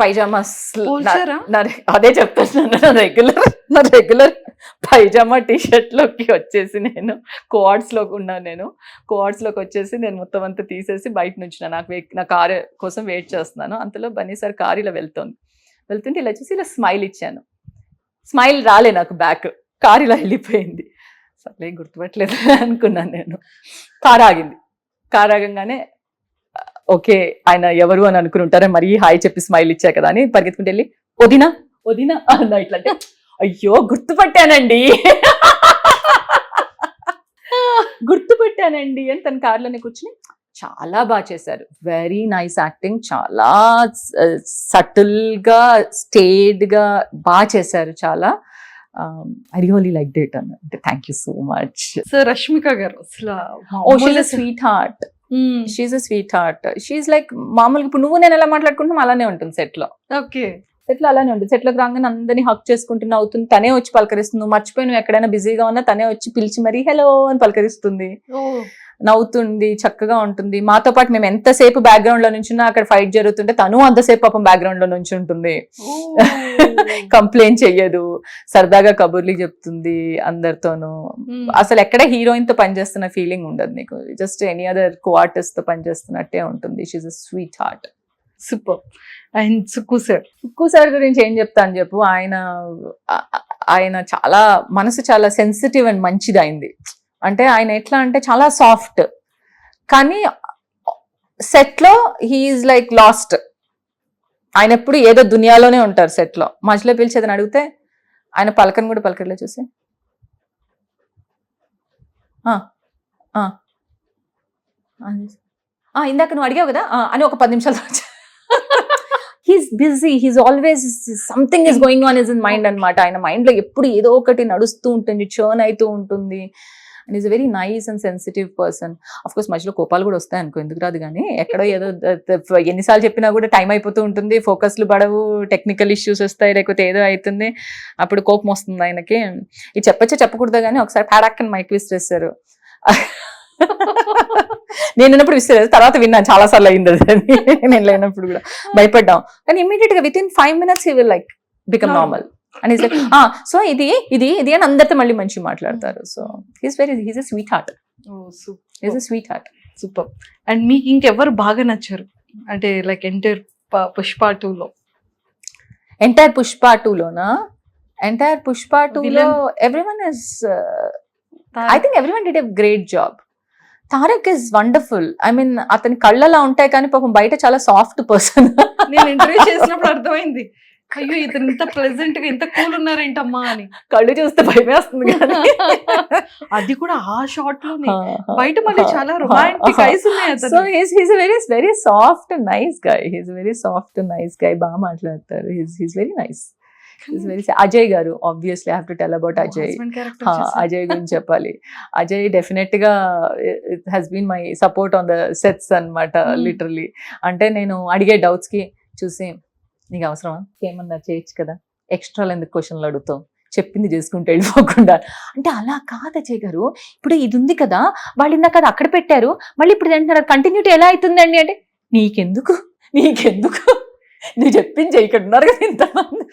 Speaker 3: పైజామాస్, అదే చెప్తాను, నా రెగ్యులర్ పైజామా టీషర్ట్ లోకి వచ్చేసి నేను కోఆర్డ్స్ లోకి ఉన్నాను. నేను కోఆర్డ్స్ లోకి వచ్చేసి నేను మొత్తం అంతా తీసేసి బయట నుంచి నా కారు కోసం వెయిట్ చేస్తున్నాను. అంతలో బన్నీ సార్ కారు ఇలా వెళ్తుంటే ఇలా చూసి ఇలా స్మైల్ ఇచ్చాను. స్మైల్ రాలే నాకు, బ్యాక్ కారు ఇలా వెళ్ళిపోయింది. సర్లే గుర్తుపట్టలేదు అనుకున్నాను నేను. కారు ఆగింది. కారు ఆగంగానే ఓకే ఆయన ఎవరు అని అనుకుని ఉంటారే, మరీ హాయ్ చెప్పి స్మైల్ ఇచ్చా కదా అని పరిగెత్తుకుంటే వెళ్ళి వదినా అన్నా. ఇట్లా అంటే అయ్యో గుర్తుపట్టానండి అని తన కార్లోనే కూర్చుని చాలా బాగా చేశారు. వెరీ నైస్ యాక్టింగ్, చాలా సటిల్ గా స్టేడ్ గా బాగా చేశారు. చాలా ఐ రియల్లీ లైక్ డేట్ అన్న. అంటే thank you so much.
Speaker 2: Sir Rashmika గారు అసలు
Speaker 3: she's a sweetheart. She's a sweetheart. She's like మామూలుగా ఇప్పుడు నువ్వు నేను ఎలా మాట్లాడుకుంటాం అలానే ఉంటుంది సెట్ లో.
Speaker 2: ఓకే.
Speaker 3: సెట్ లో అలానే ఉంటుంది. సెట్ లోకి రాగానే అందరినీ హక్ చేసుకుంటూ అవుతుంది, తనే వచ్చి పలకరిస్తుంది. నువ్వు మర్చిపోయి నువ్వు ఎక్కడైనా బిజీగా ఉన్నా తనే వచ్చి పిలిచి మరీ హలో అని పలకరిస్తుంది, నవ్వుతుంది, చక్కగా ఉంటుంది. మాతో పాటు మేము ఎంతసేపు బ్యాక్గ్రౌండ్ లో నుంచున్నా అక్కడ ఫైట్ జరుగుతుంటే తను అంతసేపు పాపం బ్యాక్గ్రౌండ్ లో నుంచి ఉంటుంది. కంప్లైంట్ చెయ్యదు, సరదాగా కబుర్లు చెప్తుంది అందరితోనూ. అసలు ఎక్కడ హీరోయిన్ తో పనిచేస్తున్న ఫీలింగ్ ఉండదు నీకు, just any other co artist తో పనిచేస్తున్నట్టే ఉంటుంది. She's a sweetheart.
Speaker 2: Super. And Sukku
Speaker 3: sir గురించి ఏం చెప్తాను చెప్పు. ఆయన చాలా మనసు చాలా సెన్సిటివ్ అండ్ మంచిది అయింది. అంటే ఆయన ఎట్లా అంటే చాలా సాఫ్ట్, కానీ సెట్ లో హీఈస్ లైక్ లాస్ట్. ఆయన ఎప్పుడు ఏదో దునియాలోనే ఉంటారు సెట్ లో. మధ్యలో పిలిచేదని అడిగితే ఆయన పలకని కూడా పలకట్లే. చూసి ఇందాక నువ్వు అడిగావు కదా అని ఒక 10 నిమిషాలు he's busy, he's always something is going on is in mind అనమాట. ఆయన మైండ్ లో ఎప్పుడు ఏదో ఒకటి నడుస్తూ ఉంటుంది, చర్న్ అవుతూ ఉంటుంది. And is very nice and sensitive person. Of course మధ్యలో కోపాలు కూడా వస్తాయి అనుకో, ఎందుకు రాదు. కానీ ఎక్కడో ఏదో ఎన్నిసార్లు చెప్పినా కూడా టైం అయిపోతూ ఉంటుంది, ఫోకస్లు పడవు, టెక్నికల్ ఇష్యూస్ వస్తాయి, లేకపోతే ఏదో అవుతుంది, అప్పుడు కోపం వస్తుంది ఆయనకి. ఇది చెప్పకూడదు కానీ ఒకసారి ప్యాడాక్కని మైక్ విసిరేస్తారు. నేనున్నప్పుడు విసిరేది, తర్వాత విన్నాను చాలా సార్లు అయింది అది. నేను లేనప్పుడు కూడా భయపడ్డాం. కానీ ఇమీడియట్ గా with in 5 minutes he will like become normal. And is like so ఇది అని అందరితో మళ్ళీ మంచిగా మాట్లాడతారు. So he's a sweet heart. He's a sweetheart.
Speaker 2: Super. And మీకు ఇంకెవరు బాగా నచ్చారు అంటే లైక్ ఎంటైర్ పుష్ప 2లో?
Speaker 3: ఎంటైర్ పుష్ప 2లోనా? ఎంటైర్ పుష్ప 2లో everyone is, I think everyone did a great job. Tarak is wonderful. I mean అతని కళ్ళలా ఉంటాయి కానీ పాపం బయట చాలా సాఫ్ట్ పర్సన్.
Speaker 2: నేను ఇంటర్వ్యూ చేసినప్పుడు అర్థమైంది, అయ్యో ఇతను ఇంత ప్లెజెంట్ గా ఇంత కూల్ ఉన్నారేంటమ్మా అని.
Speaker 3: కళ్ళు చూస్తే భయమేస్తుంది కానీ
Speaker 2: అది కూడా ఆ షాట్ లోనే. బయట మళ్ళీ చాలా రొమాంటిక్ ఐస్ ఉన్నాయి.
Speaker 3: So he's very soft nice guy. He's very soft nice guy. బాగా మాట్లాడతారు. He's very nice. అజయ్ గారు, obviously I have to tell about Ajay. Ajay గురించి చెప్పాలి. అజయ్ డెఫినెట్ గా has been my support on the sets అన్నమాట. లిటరలీ అంటే నేను అడిగే డౌట్స్ కి చూసి నీకు అవసరమా, ఏమన్నా చేయొచ్చు కదా, ఎక్స్ట్రా ఎందుకు క్వశ్చన్లు అడుగుతావు, చెప్పింది చేసుకుంటే వెళ్ళిపోకుండా అంటే. అలా కాదు అజయ్ గారు, ఇప్పుడు ఇది ఉంది కదా, వాళ్ళు ఇందాక అది అక్కడ పెట్టారు, మళ్ళీ ఇప్పుడు తింటున్నారు, కంటిన్యూటీ ఎలా అవుతుందండి అంటే నీకెందుకు నువ్వు చెప్పింది ఇక్కడ ఉన్నారు కదా ఇంతమంది,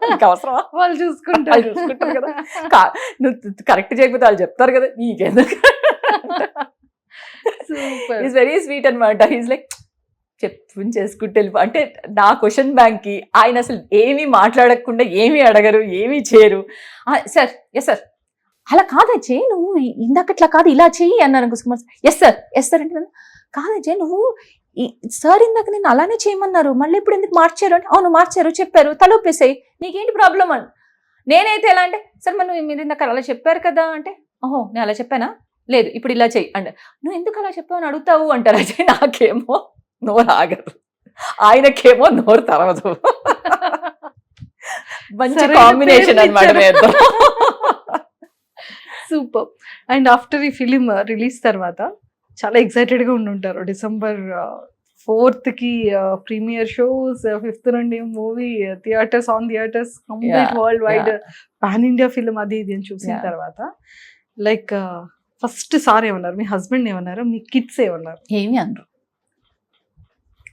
Speaker 3: నీకు అవసరమా,
Speaker 2: వాళ్ళు
Speaker 3: చూసుకుంటారు కదా, నువ్వు కరెక్ట్ చేయకపోతే వాళ్ళు చెప్తారు కదా, నీకెందుకు. ఈజ్ వెరీ స్వీట్ అనమాట. ఈజ్ లైక్ చెప్పుని చేసుకుంటే వెళ్ళిపో అంటే. నా క్వశ్చన్ బ్యాంక్ కి ఆయన అసలు ఏమీ మాట్లాడకుండా, ఏమీ అడగరు, ఏమీ చేయరు. సార్ ఎస్ సార్, అలా కాదు అజయ్, నువ్వు ఇందాక ఇట్లా కాదు ఇలా చెయ్యి అన్నారు కుమార్. ఎస్ సార్ అంటే కాదు అజయ్, నువ్వు సార్ ఇందాక నేను అలానే చేయమన్నారు, మళ్ళీ ఇప్పుడు ఎందుకు మార్చారు అంటే అవును మార్చారు, చెప్పారు, తలొప్పేసాయి, నీకేంటి ప్రాబ్లం అని. నేనైతే ఎలా అంటే సార్ మరి మీరు ఇందాక అలా చెప్పారు కదా అంటే ఓహో నేను అలా చెప్పానా, లేదు ఇప్పుడు ఇలా చెయ్యి అంటే నువ్వు ఎందుకు అలా చెప్పావు అని అడుగుతావు అంటారు అజయ్. నాకేమో నోరు ఆగదు, ఆయనకేమో నోరు తరవదు. మంచి కాంబినేషన్ అన్నమాట.
Speaker 2: సూపర్. అండ్ ఆఫ్టర్ ఈ ఫిలిం రిలీజ్ తర్వాత చాలా ఎక్సైటెడ్ గా ఉండుంటారు. December 4th కి ప్రీమియర్ షోస్, 5th నుండి movie theatres complete world wide pan India film అది ఇది అని చూసిన తర్వాత లైక్ ఫస్ట్ సార్ ఏమన్నారు, మీ హస్బెండ్ ఏమన్నారు, మీ కిడ్స్ ఏమన్నారు?
Speaker 3: ఏమి అనరు,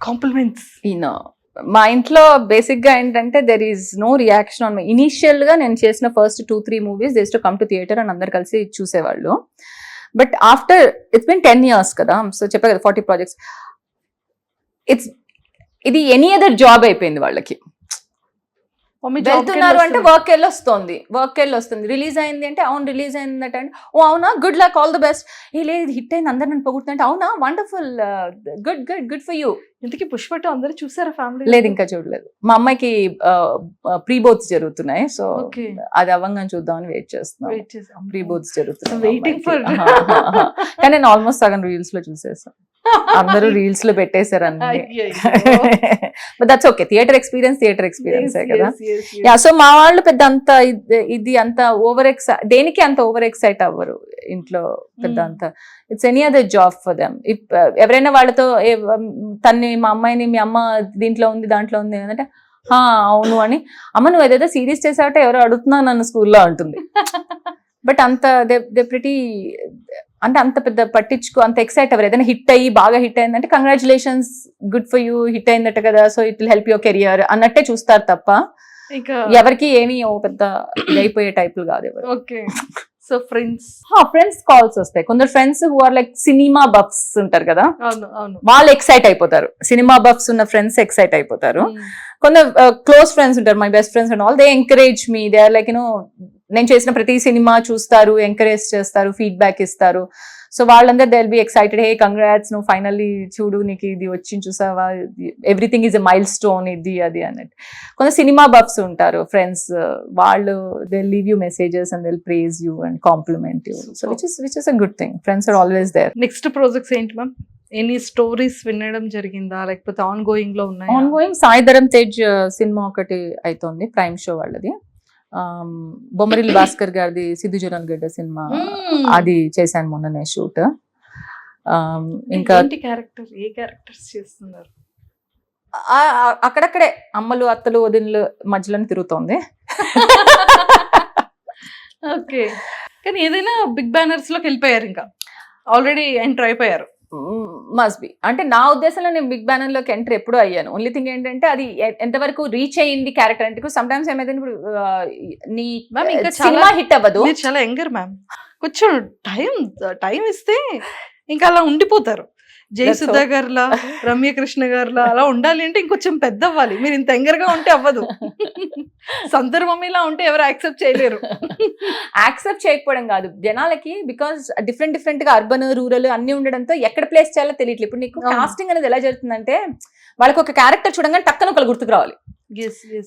Speaker 2: కాంప్లిమెంట్స్.
Speaker 3: మా ఇంట్లో బేసిక్ గా ఏంటంటే there is no reaction on my. Initial గా నేను చేసిన first 2-3 movies they to come to theatre అని అందరు కలిసి చూసేవాళ్ళు. But after it's been 10 years కదా, సో చెప్పా కదా 40 projects, ఇది ఎనీ అదర్ జాబ్ అయిపోయింది వాళ్ళకి. వెళ్తున్నారు అంటే వర్క్ వెళ్ళి వస్తుంది, రిలీజ్ అయింది అంటే అవును రిలీజ్ అయిందట అంటే ఓ అవునా good luck all the best, లేదు హిట్ అయింది అందరు నన్ను పొగుడుతుంటే అవునా వండర్ఫుల్ గుడ్ ఫర్ యూ.
Speaker 2: ఇంతకీ పుష్ప 2 అందరూ చూసారా ఫ్యామిలీ?
Speaker 3: లేదు ఇంకా చూడలేదు. మా అమ్మాయికి ప్రీ బోత్స్ జరుగుతున్నాయి, సో అది అవ్వంగానే చూద్దామని వెయిట్ చేస్తున్నాం. ప్రీ బోత్స్ జరుగుతున్నాయి కానీ నేను ఆల్మోస్ట్ సగం రీల్స్ లో చూసేసాను. అందరూ రీల్స్ లో పెట్టేశారు అన్ని. But that's okay, theatre experience కదా. యా, సో మా వాళ్ళు పెద్ద అంత ఇది అంత దేనికి అంత ఓవర్ ఎక్సైట్ అవ్వరు ఇంట్లో పెద్ద అంత. It's any other job for them. ఎవరైనా వాళ్ళతో మా అమ్మాయిని మీ అమ్మ దీంట్లో ఉంది దాంట్లో ఉంది అంటే అవును అని, అమ్మ నువ్వు ఏదైతే సీరియస్ చేసావంటే ఎవరో అడుగుతున్నా నన్ను స్కూల్లో అంటుంది. బట్ అంత దే ప్రిటీ అంటే అంత పెద్ద పట్టించుకో అంత ఎక్సైట్ అవ్వరు. ఏదైనా హిట్ అయ్యి బాగా హిట్ అయిందంటే congratulations good for you, hit అయిందట కదా, so it will help your career అన్నట్టే చూస్తారు తప్ప ఎవరికి ఏమీ పెద్ద అయిపోయే టైపులు కాదు ఎవరు.
Speaker 2: ఓకే. సో
Speaker 3: ఫ్రెండ్స్ కాల్స్ వస్తాయి. కొందరు friends who are like cinema buffs ఉంటారు కదా, వాళ్ళు ఎక్సైట్ అయిపోతారు. సినిమా బఫ్స్ ఉన్న ఫ్రెండ్స్ ఎక్సైట్ అయిపోతారు. కొందరు క్లోజ్ ఫ్రెండ్స్ ఉంటారు, my best friends and all, they encourage me. They are like నేను చేసిన ప్రతి సినిమా చూస్తారు, ఎంకరేజ్ చేస్తారు, ఫీడ్బ్యాక్ ఇస్తారు. సో వాళ్ళందరూ they will be excited, hey congrats నువ్వు ఫైనల్లీ చూడు నీకు ఇది వచ్చింది చూసావా, everything is a milestone ఇది అది అన్నట్టు. కొంత సినిమా బఫ్స్ ఉంటారు ఫ్రెండ్స్, వాళ్ళు they leave you messages and they will praise you and compliment you. So which is a good thing. Friends are always there.
Speaker 2: Next projects ఏంటి ma'am? Any stories వినడం జరిగిందా, లేకపోతే ఆన్ గోయింగ్ లో ఉన్నాయి?
Speaker 3: Ongoing Sai Dharam Tej cinema ఒకటి అవుతుంది, prime show వాళ్ళది. బొమ్మరిల్ భాస్కర్ గారిది సిద్ధు జోనల్ గడ్డ సినిమా, అది చేశాను మొన్ననే షూట్. ఇంకా
Speaker 2: ఏ క్యారెక్టర్స్ చేస్తున్నారు?
Speaker 3: అక్కడక్కడే అమ్మలు అత్తలు వదినలు మధ్యలో తిరుగుతోంది.
Speaker 2: ఓకే. కానీ ఏదైనా బిగ్ బ్యానర్స్ లోకి వెళ్ళిపోయారు, ఇంకా ఆల్రెడీ ఎంటర్ అయిపోయారు.
Speaker 3: మస్ట్ బి అంటే నా ఉద్దేశంలో నేను బిగ్ బ్యానర్ లోకి ఎంటర్ ఎప్పుడు అయ్యాను. ఓన్లీ థింగ్ ఏంటంటే అది ఎంతవరకు రీచ్ అయ్యింది క్యారెక్టర్ అంటే. సమ్ టైమ్స్ ఏమైతే ఇప్పుడు నీ సినిమా హిట్ అవ్వదు.
Speaker 2: చాలా యంగర్ మ్యామ్, కొంచెం టైం ఇస్తే ఇంకా అలా ఉండిపోతారు. జయసుధా గారులా, రమ్యకృష్ణ గారులా అలా ఉండాలి అంటే ఇంకొంచెం పెద్ద అవ్వాలి. మీరు ఇంత యంగర్ గా ఉంటే అవ్వదు. సంతర్ మమ్మీలా ఉంటే ఎవరు యాక్సెప్ట్ చేయలేరు.
Speaker 3: యాక్సెప్ట్ చేయకపోవడం కాదు, జనాలకి బికాస్ డిఫరెంట్ గా అర్బన్ రూరల్ అన్ని ఉండడంతో ఎక్కడ ప్లేస్ చేయాలో తెలియట్లేదు. ఇప్పుడు నీకు కాస్టింగ్ అనేది ఎలా జరుగుతుందంటే వాళ్ళకి ఒక క్యారెక్టర్ చూడంగానే టక్కన ఒకళ్ళు గుర్తుకు రావాలి.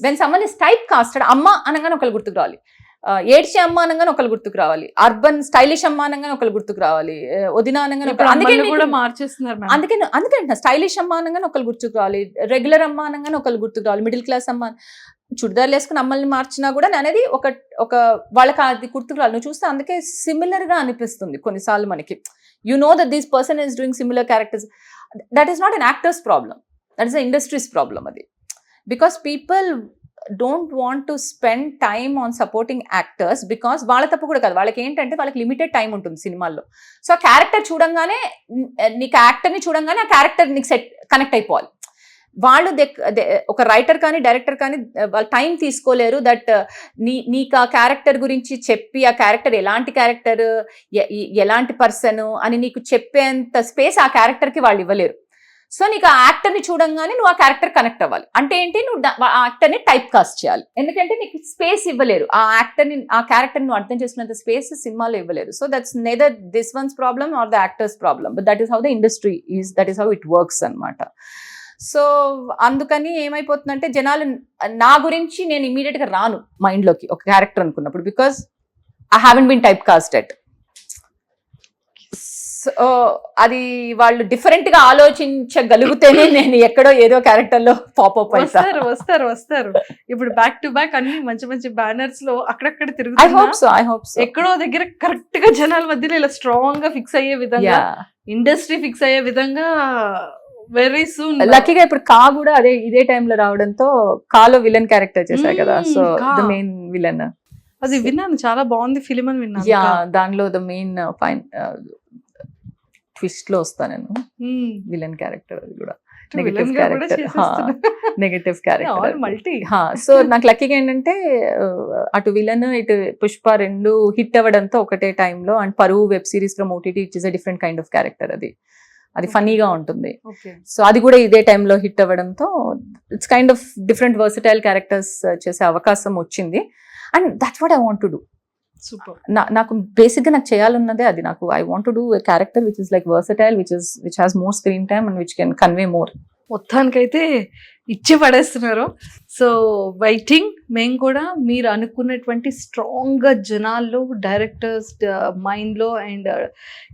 Speaker 3: When someone is typecasted, అమ్మ అనగానే ఒకళ్ళు గుర్తుకు రావాలి, ఏడ్చి అమ్మ అనగానే ఒకళ్ళు గుర్తుకు రావాలి, అర్బన్ స్టైలిష్ అమ్మ అనగానే ఒకళ్ళు గుర్తుకు రావాలి, వదిన అనగానే అందుకే స్టైలిష్ అమ్మ అనగానే ఒకళ్ళు గుర్తుకు రావాలి, రెగ్యులర్ అమ్మ అనగానే ఒకళ్ళు గుర్తుకు రావాలి, మిడిల్ క్లాస్ అమ్మ. చుడిదార్లు వేసుకుని అమ్మల్ని మార్చినా కూడా అనేది ఒక వాళ్ళకి అది గుర్తుకురాలి. నువ్వు చూస్తే అందుకే సిమిలర్ గా అనిపిస్తుంది కొన్నిసార్లు మనకి. You know that this person is doing similar characters. That is not an actor's problem, that is a industry's problem అది. Because people don't want to spend time on supporting actors because వాళ్ళ తప్పు కూడా కాదు. వాళ్ళకి ఏంటంటే వాళ్ళకి limited time ఉంటుంది సినిమాల్లో. సో ఆ క్యారెక్టర్ చూడంగానే నీకు యాక్టర్ని చూడంగానే ఆ క్యారెక్టర్ నీకు కనెక్ట్ అయిపోవాలి. వాళ్ళు ఒక రైటర్ కానీ డైరెక్టర్ కానీ వాళ్ళు టైం తీసుకోలేరు దట్ నీకు ఆ క్యారెక్టర్ గురించి చెప్పి ఆ క్యారెక్టర్ ఎలాంటి క్యారెక్టర్, ఎలాంటి పర్సన్ అని నీకు చెప్పేంత స్పేస్ ఆ క్యారెక్టర్కి వాళ్ళు ఇవ్వలేరు. సో నీకు ఆ యాక్టర్ని చూడంగానే నువ్వు ఆ క్యారెక్టర్ కనెక్ట్ అవ్వాలి. అంటే ఏంటి, నువ్వు ఆ యాక్టర్ని టైప్ కాస్ట్ చేయాలి. ఎందుకంటే నీకు స్పేస్ ఇవ్వలేరు, ఆ యాక్టర్ని ఆ క్యారెక్టర్ని నువ్వు అర్థం చేసుకున్నంత స్పేస్ సినిమాలో ఇవ్వలేరు. So that's Nether this once problem or the actors problem, but that is how the industry is, that is how it works అనమాట. సో అందుకని ఏమైపోతుందంటే జనాలు నా గురించి నేను ఇమీడియట్ గా రాను మైండ్లోకి ఒక క్యారెక్టర్ అనుకున్నప్పుడు, because I haven't been typecasted. So అది వాళ్ళు డిఫరెంట్ గా ఆలోచించగలిగితేనే నేను ఎక్కడో ఏదో క్యారెక్టర్ లో పాపప్
Speaker 2: వస్తారు వస్తారు వస్తారు. ఇప్పుడు బ్యాక్ టు బ్యాక్ అన్ని మంచి మంచి బ్యానర్స్ లో అక్కడక్కడ
Speaker 3: ఐ
Speaker 2: తిరుగుతున్నా
Speaker 3: హోప్ సో
Speaker 2: ఎక్కడో దగ్గర కరెక్ట్ గా జనాల మధ్యలో ఇలా స్ట్రాంగ్ గా ఫిక్స్ అయ్యే విధంగా, ఇండస్ట్రీ ఫిక్స్ అయ్యే విధంగా వెరీ సూన్.
Speaker 3: లక్కీగా ఇప్పుడు కా కూడా ఇదే టైంలో రావడంతో కాలో విలన్ క్యారెక్టర్ చేశారు కదా. సో ద మెయిన్ విలన్
Speaker 2: అది విన్నాను, చాలా బాగుంది ఫిలిం అని విన్నాను.
Speaker 3: యా, దానిలో ద మెయిన్ ఫైన్ ట్విస్ట్ లో వస్తా నేను, విలన్ క్యారెక్టర్. అది కూడా negative character, negative character
Speaker 2: multi.
Speaker 3: So నాకు లక్కీగా ఏంటంటే అటు విలన్ ఇటు పుష్ప రెండు హిట్ అవ్వడంతో ఒకటే టైంలో, అండ్ పరువు web series from OTT it is a different kind of character. అది ఫనీగా ఉంటుంది. సో అది కూడా ఇదే టైంలో హిట్ అవ్వడంతో it's kind of different versatile characters చేసే అవకాశం వచ్చింది. And that's what I want to do.
Speaker 2: Super.
Speaker 3: నాకు బేసిక్ గా నాకు చేయాలన్నదే అది. నాకు I want to do a character which is like versatile, which has more screen time and which can convey more.
Speaker 2: మొత్తానికైతే ఇచ్చి పడేస్తున్నారు. So waiting. మేము కూడా మీరు అనుకున్నటువంటి స్ట్రాంగ్ గా జనాల్లో, డైరెక్టర్స్ మైండ్ లో అండ్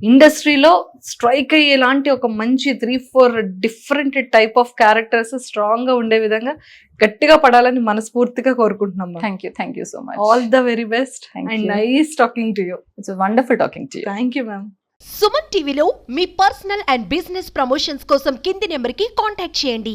Speaker 2: ఇండస్ట్రీలో స్ట్రైక్ అయ్యేలాంటి ఒక మంచి 3-4 different type of characters strong గా ఉండే విధంగా గట్టిగా పడాలని మనస్ఫూర్తిగా కోరుకుంటున్నాం.
Speaker 3: Thank you so much.
Speaker 2: All the very best and nice talking to you.
Speaker 3: It's wonderful talking to you.
Speaker 2: Thank you ma'am.
Speaker 4: Suman టీవీలో మీ పర్సనల్ అండ్ బిజినెస్ ప్రమోషన్స్ కోసం కింది నెంబర్కి కాంటాక్ట్ చేయండి.